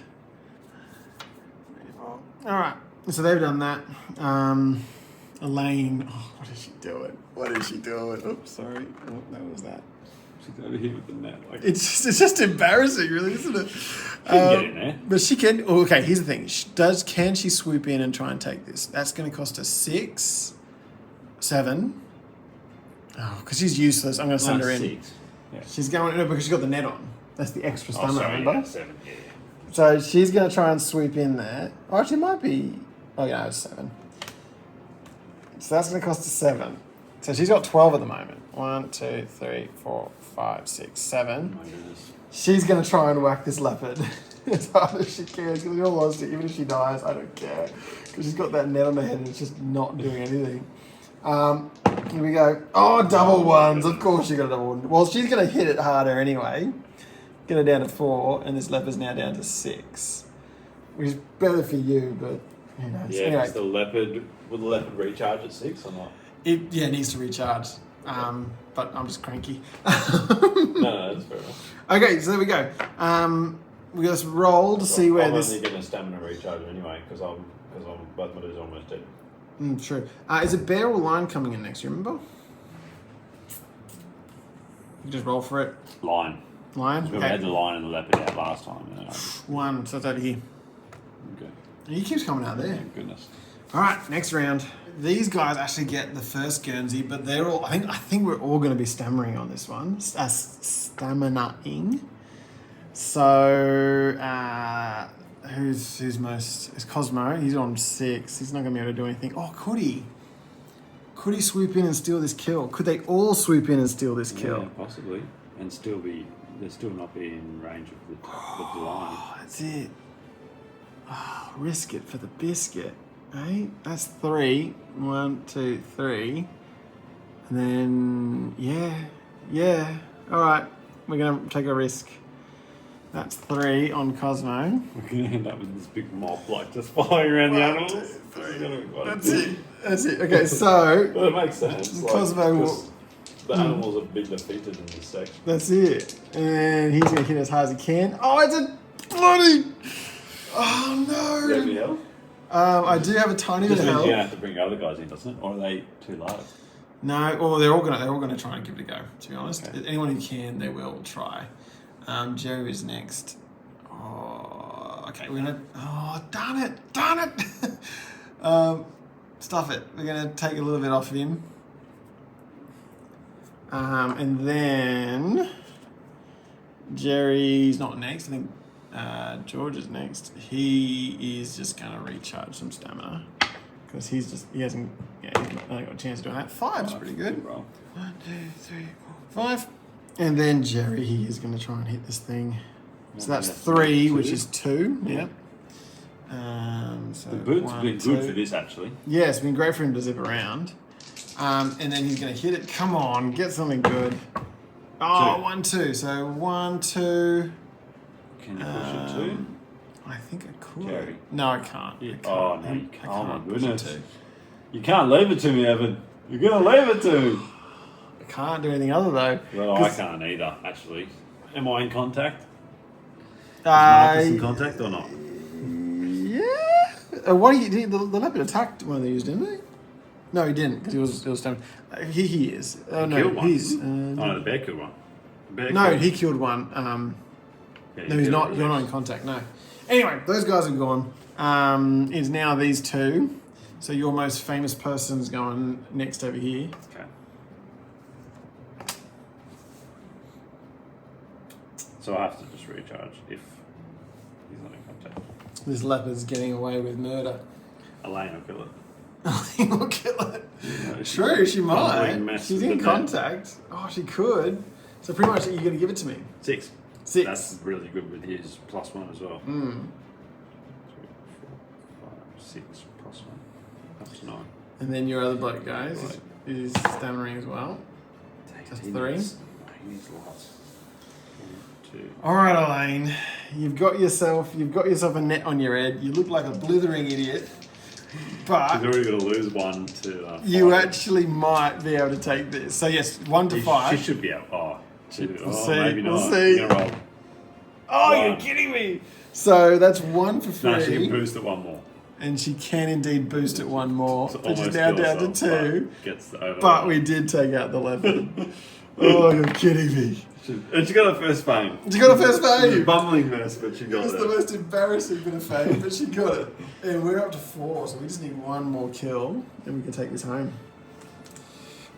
All right. So they've done that. Elaine. Oh, what is she doing? What is she doing? Oops, sorry. Oh, that was that. She's over here with the net. Like, it's just embarrassing, really, isn't it? She can get in there. But she can. Oh, okay, here's the thing. Can she swoop in and try and take this? That's going to cost her 6, 7. Oh, because she's useless. I'm going to send her in. 6. Yeah. She's going because she's got the net on. That's the extra stamina, remember? Yeah, 7. Yeah. So she's going to try and swoop in there. Or actually, it might be. Oh yeah, it's 7. So that's going to cost her 7. So she's got 12 at the moment. 1, 2, 3, 4, 5, 6, 7. Oh my goodness. She's going to try and whack this leopard as hard as she can. Because in all honesty, even if she dies, I don't care. Because she's got that net on her head and it's just not doing anything. Here we go. Oh, double ones. Of course she got a double one. Well, she's going to hit it harder anyway. Get her down to 4, and this leopard's now down to 6. Which is better for you, but who knows. Yeah, anyway, will the leopard recharge at 6 or not? It needs to recharge. But I'm just cranky. No, that's fair enough. Okay, so there we go. We got to roll to see where this. I'm only getting a stamina recharge anyway because both my dudes are almost dead. True. Is it bear or lion coming in next? You remember? You just roll for it. Lion. Lion. We Okay. had the lion and the leopard out last time. And then 1. So it's over here. okay. He keeps coming out there. Thank goodness. All right, next round. These guys actually get the first Guernsey, but they're all. I think we're all going to be stammering on this one. Stamina-ing. So who's most? Is Cosmo? He's on 6. He's not going to be able to do anything. Oh, could he? Could he swoop in and steal this kill? Could they all swoop in and steal this kill? Yeah, possibly, and still not be in range of the lion. Oh, that's it. Oh, risk it for the biscuit. Right? That's 3. 1, 2, 3. And then, yeah. All right, we're going to take a risk. That's 3 on Cosmo. We're going to end up with this big mob like just following around the animals. That's it. Okay, so... Well, it makes sense. Cosmo will... The animals have been defeated in this section. That's it. And he's going to hit as hard as he can. Oh, it's a bloody... Oh, no. Do you have any health? I do have a tiny bit of Just means health. you're gonna have to bring other guys in, doesn't it? Or are they too low? No, well they're all gonna try and give it a go. To be honest, Okay. anyone who can, they will try. Jerry is next. Oh, okay. We're gonna. Oh, darn it! Stuff it. We're gonna take a little bit off of him. And then Jerry's not next. I think George is next. He is just gonna recharge some stamina because he hasn't only got a chance of doing that. 5's pretty good. 1, 2, 3, 4, 5. And then Jerry, he is gonna try and hit this thing. So that's 3, which is 2. Yep. So The boots 1, have been 2. good for this actually. Yeah, it's been great for him to zip around. And then he's gonna hit it. Come on, get something good. Oh, 1, 2. So 1, 2. Can you push it 2? I think I could. Jerry. No, I can't. Yeah. I can't. Oh, no, you I can't. Oh, my push it goodness. 2. You can't leave it to me, Evan. You're gonna leave it to me. I can't do anything other though. Well, I can't either, actually. Am I in contact? Is Uh, Marcus in contact or not? yeah. What the leopard attacked one of these, didn't he? No, he didn't because he was stamina. He is. Oh no, killed one. he's. Oh, no, the bear killed one. No, he killed one. Yeah, No, he's not. You're not in contact. No. Anyway, those guys are gone. It's now these 2. So your most famous person's going next over here. Okay. So I have to just recharge if he's not in contact. This leopard's getting away with murder. Elaine will kill it. He'll kill it. No, True, she might. mess She's with in the net. contact. Oh, she could. So pretty much you're going to give it to me. 6. 6. That's really good with his +1 as well. 3, 4, 5, 6 +1. That's 9. And then your other bloke, guys, Right. is stammering as well. That's 3. He needs lots. 2. All right, Elaine, you've got yourself a net on your head. You look like a blithering idiot, but She's already got to lose 1 to. you 5. actually might be able to take this. So yes, 1 to 5. She should be able. We'll see. Maybe not. We'll see. You're gonna roll. Oh, 1. you're kidding me! So that's 1 for free. No, she can boost it 1 more. And she can indeed boost it 1 more, So which is almost now kill down to herself, 2. Gets the over. But we did take out the leopard. Oh, you're kidding me. And she got her first fame. She got a first It was a fame. bumbling mess, but she got It's it. the most embarrassing bit of fame, but she got it. And we're up to 4, so we just need 1 more kill, and we can take this home.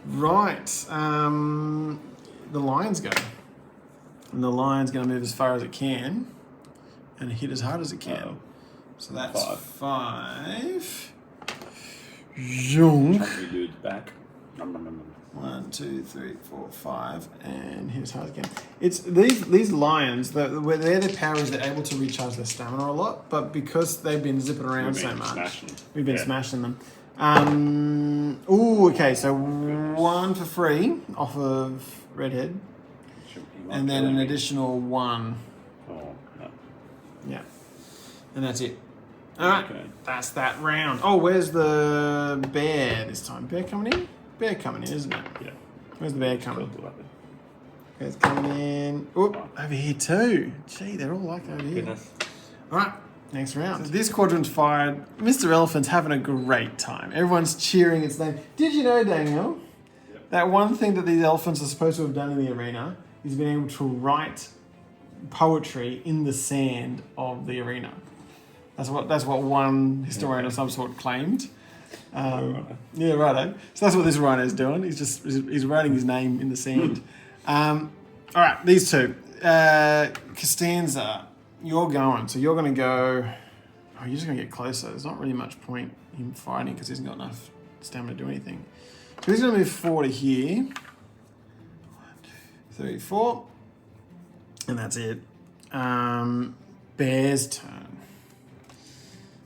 Right. The lion's go. And the lion's going to move as far as it can and hit as hard as it can. Oh. So that's 5. 5. Zonk. Chunky dude's back. 1, 2, 3, 4, 5, and hit as hard as it can. It's these lions. They're the power is they're able to recharge their stamina a lot, but because they've been zipping around so much, we've been smashing them. Okay. So 1 for free off of Redhead, and then an additional 1. Oh, no. Yeah, and that's it. All right, Okay. that's that round. Oh, where's the bear this time? Bear coming in? Bear coming in, isn't it? Yeah. Where's the bear coming? Got the weapon. Bear's coming in. Oop, over here too. Gee, they're all like over here. Goodness. All right, next round. So this quadrant's fired. Mr. Elephant's having a great time. Everyone's cheering its name. Did you know, Daniel, that one thing that these elephants are supposed to have done in the arena is been able to write poetry in the sand of the arena. That's what one historian of some sort claimed. Yeah, righto. So that's what this rhino's doing. He's writing his name in the sand. All right, these two. Costanza, you're going. So you're going to go. Oh, you're just going to get closer. There's not really much point in fighting because he hasn't got enough stamina to do anything. So he's going to move 4 to here. 1, 2, 3, 4. And that's it. Bear's turn.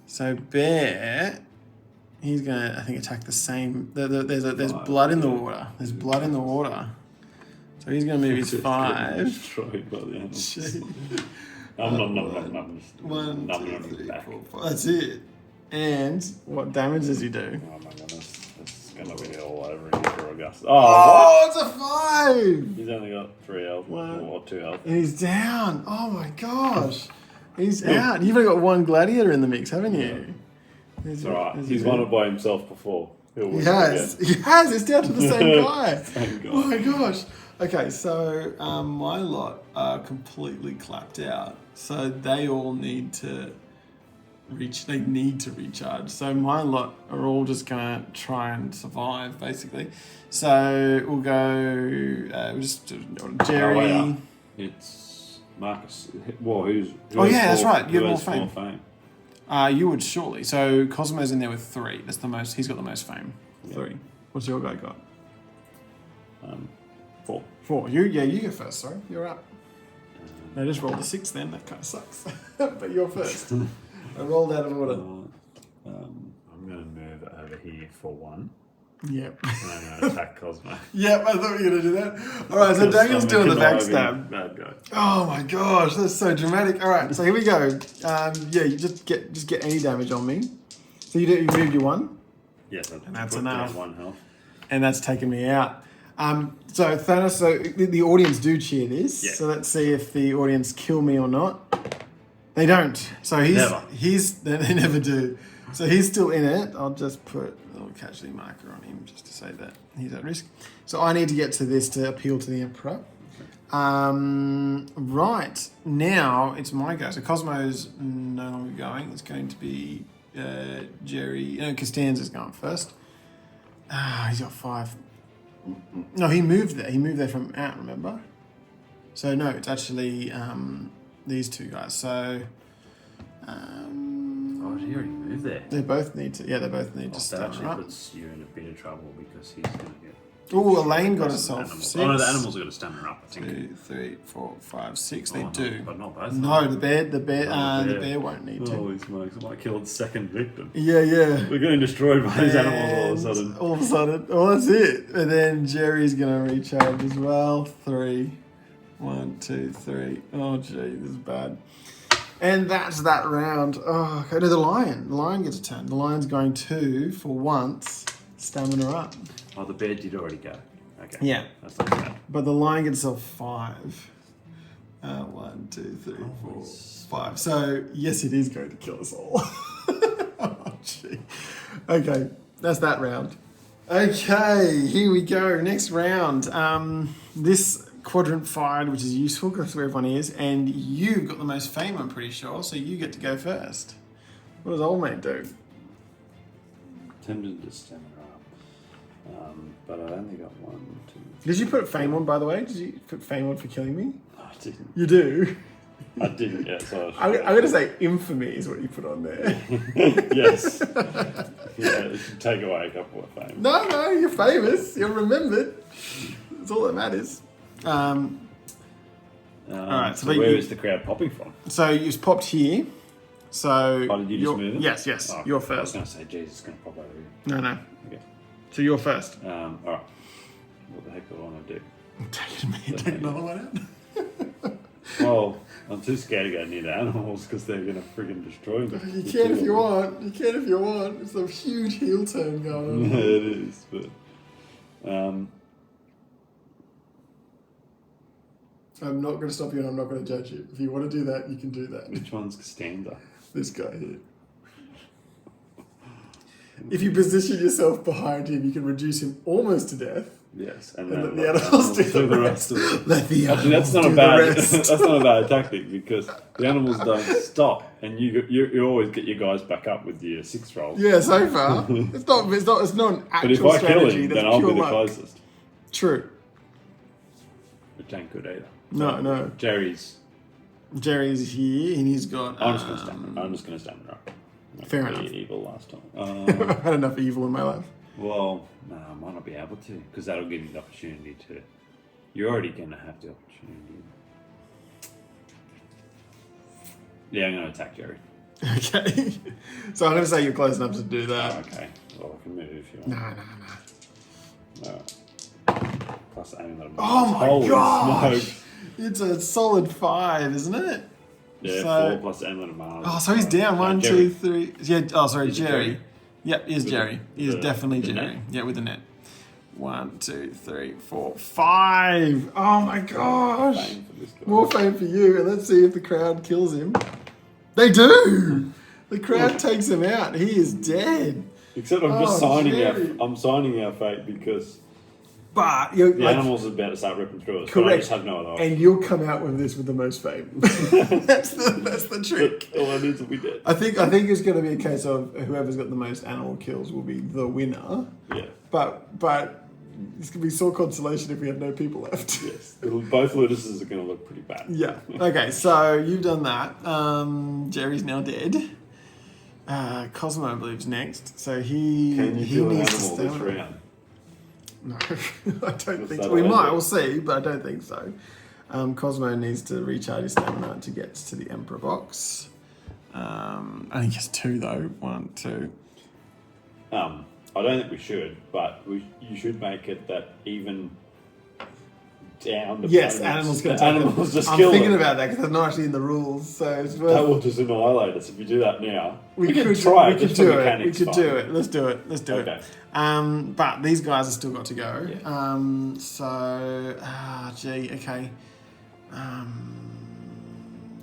So Bear, he's gonna, I think, attack the same. There's blood in the water. There's blood in the water. So he's gonna move his 5. Destroyed by the animals. One, 2, 3, 4, 5. That's it. And what damage does he do? Oh my goodness, it's gonna be all over him for August. Oh, it's a 5. He's only got 3 health or 2 health. And he's down. Oh my gosh. He's out. You've only got 1 gladiator in the mix, haven't you? It's alright. He's won it by himself before. He has. It's down to the same guy. Same guy. Oh my gosh. Okay, so my lot are completely clapped out. So they all need to recharge. So my lot are all just gonna try and survive, basically. So we'll go Jerry. It's Marcus. Well, who's that's right. You who have more has fame. You would surely. So Cosmo's in there with 3. That's the most. He's got the most fame. 3. What's your guy got? 4. 4. You go first. Sorry, you're up. I just rolled a 6. Then that kind of sucks. But you're first. I rolled out of order. I'm gonna move over here for 1. Yep. And I'm gonna attack Cosmo. Yep, I thought you were gonna do that. All right, so Daniel's doing the backstab. Bad guy. Oh my gosh, that's so dramatic. All right, so here we go. You just get any damage on me. So you moved your 1. Yes, and that's enough. 1 health. And that's taken me out. So Thanos, so the audience do cheer this. Yeah. So let's see if the audience kill me or not. They don't. So they never do. So he's still in it. I'll just put a little casualty marker on him just to say that he's at risk. So I need to get to this to appeal to the Emperor. Right, now it's my go. So Cosmo's no longer going. It's going to be Jerry. No, Costanza's going first. He's got 5. No, he moved there. He moved there from out, remember? So no, it's actually these 2 guys. So He already moved there. they both need to. Yeah, they both need to That stamina actually up. puts you in a bit of trouble because he's gonna get. Oh, Elaine got herself 6. Oh no, the animals are gonna stamina up. I think. 2, 3, 4, 5, 6. They No, do. but not both. No, the bear won't need to. Holy smokes! I might kill its second victim. Yeah. We're getting destroyed by these animals all of a sudden. All of a sudden. Oh, that's it. And then Jerry's gonna recharge as well. 3. 1, 2, 3. Oh, gee, this is bad. And that's that round. Oh, okay. No, the lion. The lion gets a turn. The lion's going to, for once, stamina up. Oh, the bear did already go. Okay. Yeah. That's not bad. But the lion gets itself 5. 1, 2, 3, 4, 5. So, yes, it is going to kill us all. Oh, gee. Okay, that's that round. Okay, here we go. Next round. This quadrant fired, which is useful because that's where everyone is, and you've got the most fame, I'm pretty sure, so you get to go first. What does old mate do? Tempted to stamina up. But I only got 1, 2. Did you put fame on, by the way? Did you put fame on for killing me? No, I didn't. You do? I didn't, yeah. So I'm going to say infamy is what you put on there. Yes. Yeah, it should take away a couple of fame. No, you're famous. You're remembered. That's all that matters. All right. So where is the crowd popping from? So you just popped here. So Oh, did you just move it? Yes. Oh, You're I was first. going to say, Jesus, it's going to pop over here. No. Okay. So you're first. All right. What the heck do I want to do? Take another one out. Well, I'm too scared to go near the animals because they're going to friggin' destroy me. You can if you want. It's a huge heel turn going on. Yeah, it is, but... I'm not going to stop you and I'm not going to judge you. If you want to do that, you can do that. Which one's Costanza? This guy here. If you position yourself behind him, you can reduce him almost to death. Yes, And let the animals do the rest. of it. Let the Actually, animals that's not do a bad. the rest. That's not a bad tactic because the animals don't stop, and you always get your guys back up with your 6 rolls. Yeah, so far. It's not an actual But if I kill strategy. him, That's then I'll be pure the luck. closest. True. Which ain't good either. No. Jerry's. Jerry's here and he's got... I'm just gonna stamina up. Fair Pretty enough. evil last time. I've had enough evil in my life. Well, no, I might not be able to because that'll give you the opportunity to. You're already gonna have the opportunity. Yeah, I'm gonna attack Jerry. Okay. So I'm going to say you're close enough to do Oh, that. okay. Well, I can move if you No. want. No. Plus aim at him. Oh my Holy gosh! smoke. It's a solid 5, isn't it? Yeah, So- 4 plus amulet of Mars. Oh, so he's down. No, 1, Jerry. 2, 3. Yeah. Oh, sorry, Is it Jerry. Jerry? Yep, is With Jerry. He is the- definitely the Jerry. net? Yeah, with the net. 1, 2, 3, 4, 5. Oh my gosh! Fame for this guy. More fame for you. And let's see if the crowd kills him. They do. The crowd takes him out. He is dead. Except I'm just Oh, signing Jerry. I'm signing our fate because But you're the animals are about to start ripping through us. But I correct. just have no other option. And you'll come out with this with the most fame. that's the trick. All I need to be dead. I think it's going to be a case of whoever's got the most animal kills will be the winner. Yeah. But it's going to be sore consolation if we have no people left. Yes. Both Lutuses are going to look pretty bad. Yeah. Okay, so you've done that. Jerry's now dead. Cosmo, I believe, is next. So he Can you he kill an needs to animal stay this on. round? No, I don't think that so. We way, might, but- we'll see, but I don't think so. Cosmo needs to recharge his stamina to get to the Emperor box. I think it's 2 though. 1, 2. I don't think we should, but you should make it that even down the Yes, opponents, animals going the to take animals them. just I'm kill thinking them. about that because they're not actually in the rules, so it's That worth. will just annihilate us if you do that now. We can could try We it could just for do it. We mechanics could fun. do it. Let's do it. Let's do Okay. it. But these guys have still got to go. Yeah. Okay.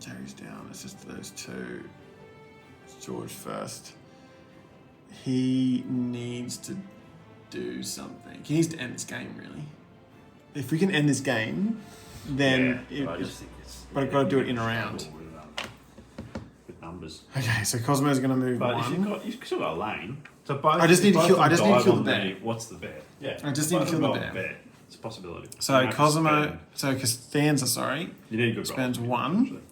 Jerry's down. It's just those 2. It's George first. He needs to do something. He needs to end this game, really. If we can end this game, then I just think it's. but I've got to do it in a round. With numbers. Okay, so Cosmo's going to move But one. you've still got a lane. So both, I just need to both kill- of them I just need to dive kill the on bear. What's the bear? Yeah. I just need to both kill of the them bear. It's a possibility. So You have to Cosmo, spend- so Costanza, sorry, You need a good spends roll. 1.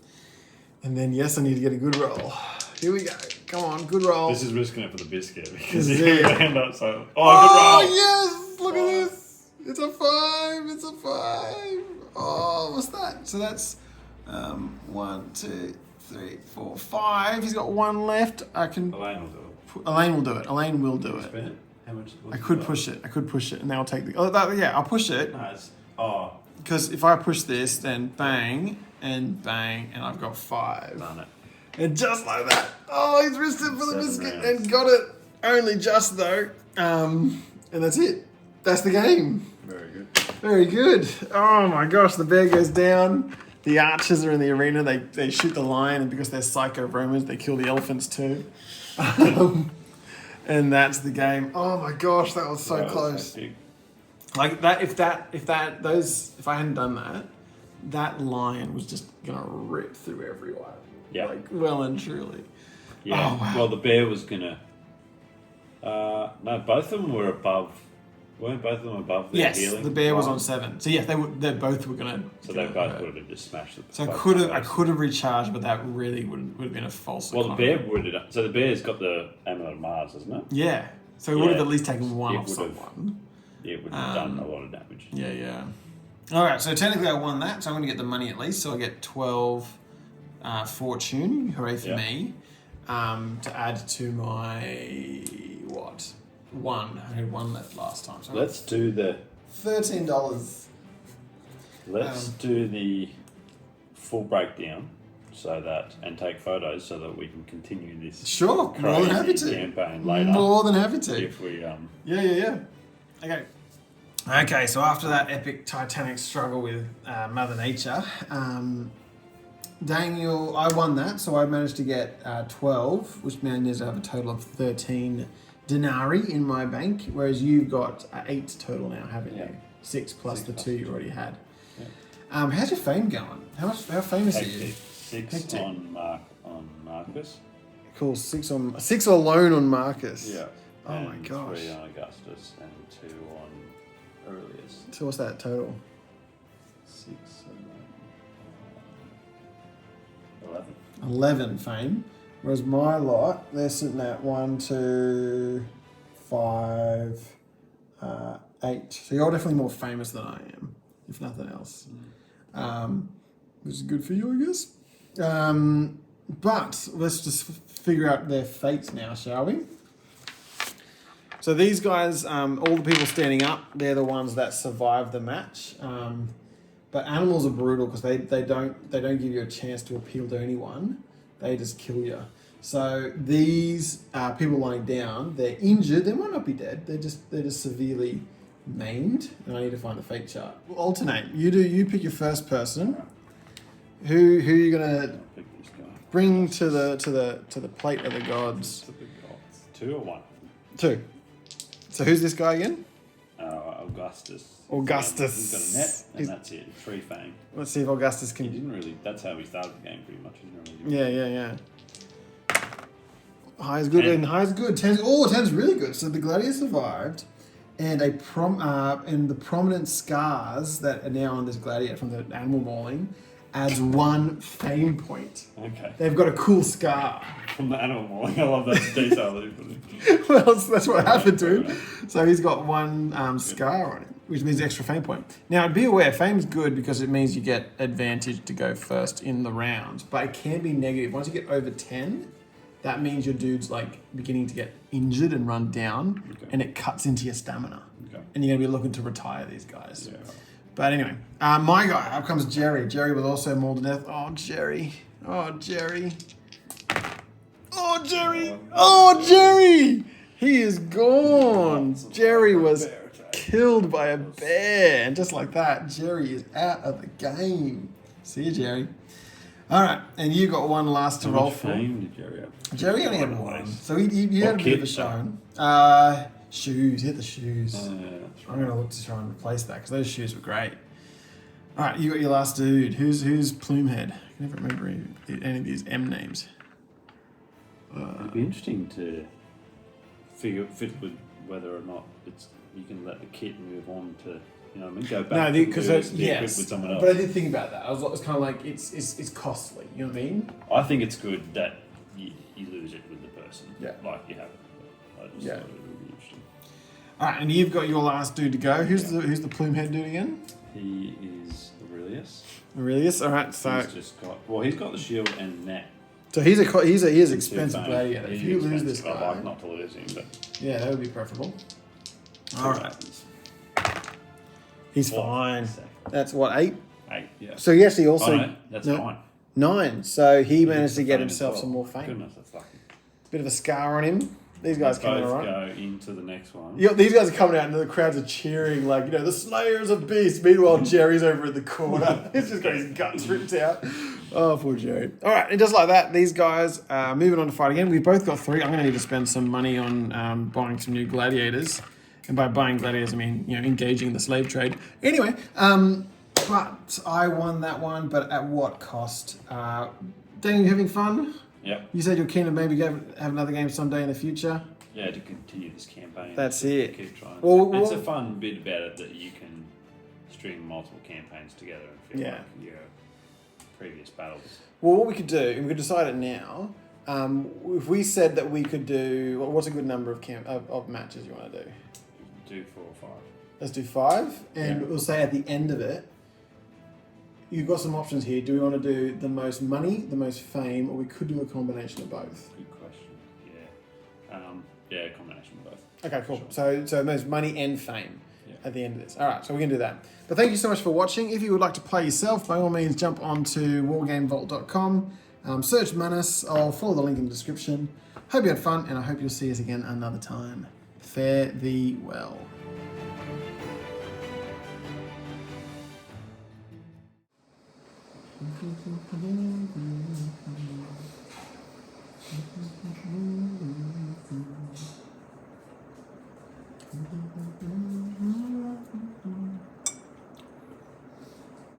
And then, yes, I need to get a good roll. Here we go. Come on, good roll. This is risking it for the biscuit because Is you're it? going to end up so. Oh, Good roll! yes! Look at Oh. this. It's a 5. It's a 5. Oh, what's that? So that's 1, 2, 3, 4, 5. He's got 1 left. I can. Elaine will do it. Elaine will do it. Elaine will do it. Spin it. How much? I could push it. And then I'll take the. Oh, that, yeah, I'll push it. No, it's. Oh. Because if I push this, then bang and bang, and I've got 5. Done it. And just like that. Oh, he's risked it for the 7 biscuit rounds. and got it. Only just though. And that's it. That's the game. Very good. Very good. Oh my gosh, the bear goes down. The archers are in the arena. They shoot the lion, and because they're psycho Romans, they kill the elephants too. And that's the game. Oh my gosh, that was so close. hectic. Like that, if I hadn't done that, that lion was just gonna rip through everyone. Yeah. Like well and truly. Yeah. Oh, wow. Well, the bear was gonna. No, both of them were above. Weren't both of them above their Yes, healing? the bear was line? on 7. So yeah, they both were gonna. So they both would have just smashed it. So I could have recharged, but that really would have been a false. Well, the economy. bear would have. So the bear's got the amulet of Mars, hasn't it? Yeah. So it would have Yeah. at least taken one It off would have. someone. Yeah, it would have done a lot of damage. Yeah, yeah. All right, so technically I won that, so I'm going to get the money at least. So I get 12 fortune, hooray for Yeah. me, to add to my, what? 1. I had 1 left last time. So Let's do the. $13. Let's do the full breakdown, so that and take photos so that we can continue this. Sure, more than happy to. Campaign later. More than happy to. If we Yeah. Okay, so after that epic titanic struggle with Mother Nature, Daniel, I won that, so I managed to get 12, which means I have a total of 13 denarii in my bank, whereas you've got 8 total now, haven't you? Yeah. 6 plus 6 the plus 2 the you 2. already had. Yeah. How's your fame going? How famous are you? hectic. 6 Hectic. on Marcus. Cool, 6 alone on Marcus. Yeah. Oh and my gosh. 3 on Augustus and 2 on Aurelius. So what's that total? 6, 11. 11 fame, whereas my lot, they're sitting at 1, 2, 5, 8. So you're definitely more famous than I am, if nothing else. Which is good for you, I guess. But let's just figure out their fate now, shall we? So these guys, all the people standing up, they're the ones that survive the match. But animals are brutal because they don't give you a chance to appeal to anyone. They just kill you. So these people lying down, they're injured. They might not be dead. They're just severely maimed. And I need to find the fate chart. We'll alternate. You pick your first person. Who are you gonna Pick this guy. bring to the plate of the gods? It's a big goal. 2 or 1? 2. So who's this guy again? Augustus. Augustus. He's got a net, and that's it. 3 fame. Let's see if Augustus He can. didn't really. That's how he started the game, pretty much. He didn't really do Yeah. High is good and high is good. 10's really good. So the gladiator survived, and the prominent scars that are now on this gladiator from the animal mauling adds 1 fame point. Okay. They've got a cool scar. From the animal mauling. I love that detail that he put in. Well, that's what happened to him. So he's got 1 scar on him, which means extra fame point. Now, be aware, fame's good because it means you get advantage to go first in the round, but it can be negative. Once you get over 10, that means your dude's like beginning to get injured and run down, and it cuts into your stamina. Okay. And you're going to be looking to retire these guys. Yeah. But anyway, my guy, up comes Jerry. Jerry was also mauled to death. Oh, Jerry. Oh, Jerry. Oh, Jerry. Oh, Jerry. He is gone. Jerry was killed by a bear. And just like that, Jerry is out of the game. See you, Jerry. All right. And you got 1 last to How roll much for. fame did Jerry have? Jerry only had 1. So he had a bit of a showing. Shoes. Hit the shoes. That's I'm right. going to look to try and replace that because those shoes were great. All right, you got your last dude. Who's Plumehead? I can never remember any of these M names. It'd be interesting to fit with whether or not you can let the kit move on to, you know what I mean, go back. No, to because Munus and be yes, equipped with someone else. but I did think about that. I was kind of like, it's costly. You know what I mean? I think it's good that you lose it with the person. Yeah. Like you have it. I just Yeah. thought it would be interesting. All right, and you've got your last dude to go. Who's the Plumehead dude again? He is Aurelius. Aurelius. All right, so He's got the shield and net. so he is expensive Fame. gladiator. If He's you lose this expensive. guy, I'd like not to lose him, but yeah, that would be preferable. see All what right. happens. He's Fourth, fine. second. That's what, 8? 8, yeah. So yes, he also... Oh, no, that's 9. 9. So he He managed gets to the get fame as himself well. some more fame. Goodness, that's lucky. Bit of a scar on him. These guys coming both all right. go into the next one. Yeah, these guys are coming out and the crowds are cheering like, the Slayers of Beasts. Meanwhile, Jerry's over in the corner. He's just got his guts ripped out. Oh, poor Jerry. All right, and just like that, these guys are moving on to fight again. We've both got 3. I'm going to need to spend some money on buying some new gladiators. And by buying gladiators, I mean, engaging the slave trade. Anyway, but I won that one, but at what cost? Daniel, you having fun? Yep. You said you're keen to maybe have another game someday in the future. Yeah, to continue this campaign. That's it. Keep trying. Well, it's a fun bit about it that you can string multiple campaigns together and feel like your previous battles. Well, what we could do, and we could decide it now. If we said that we could do, what's a good number of matches you want to do? Do 4 or 5. Let's do 5, and we'll say at the end of it, you've got some options here. Do we want to do the most money, the most fame, or we could do a combination of both? Good question. Yeah. A combination of both. Okay, cool. Sure. So most money and fame at the end of this. All right, so we can do that. But thank you so much for watching. If you would like to play yourself, by all means, jump onto wargamevault.com, search Munus. I'll follow the link in the description. Hope you had fun, and I hope you'll see us again another time. Fare thee well.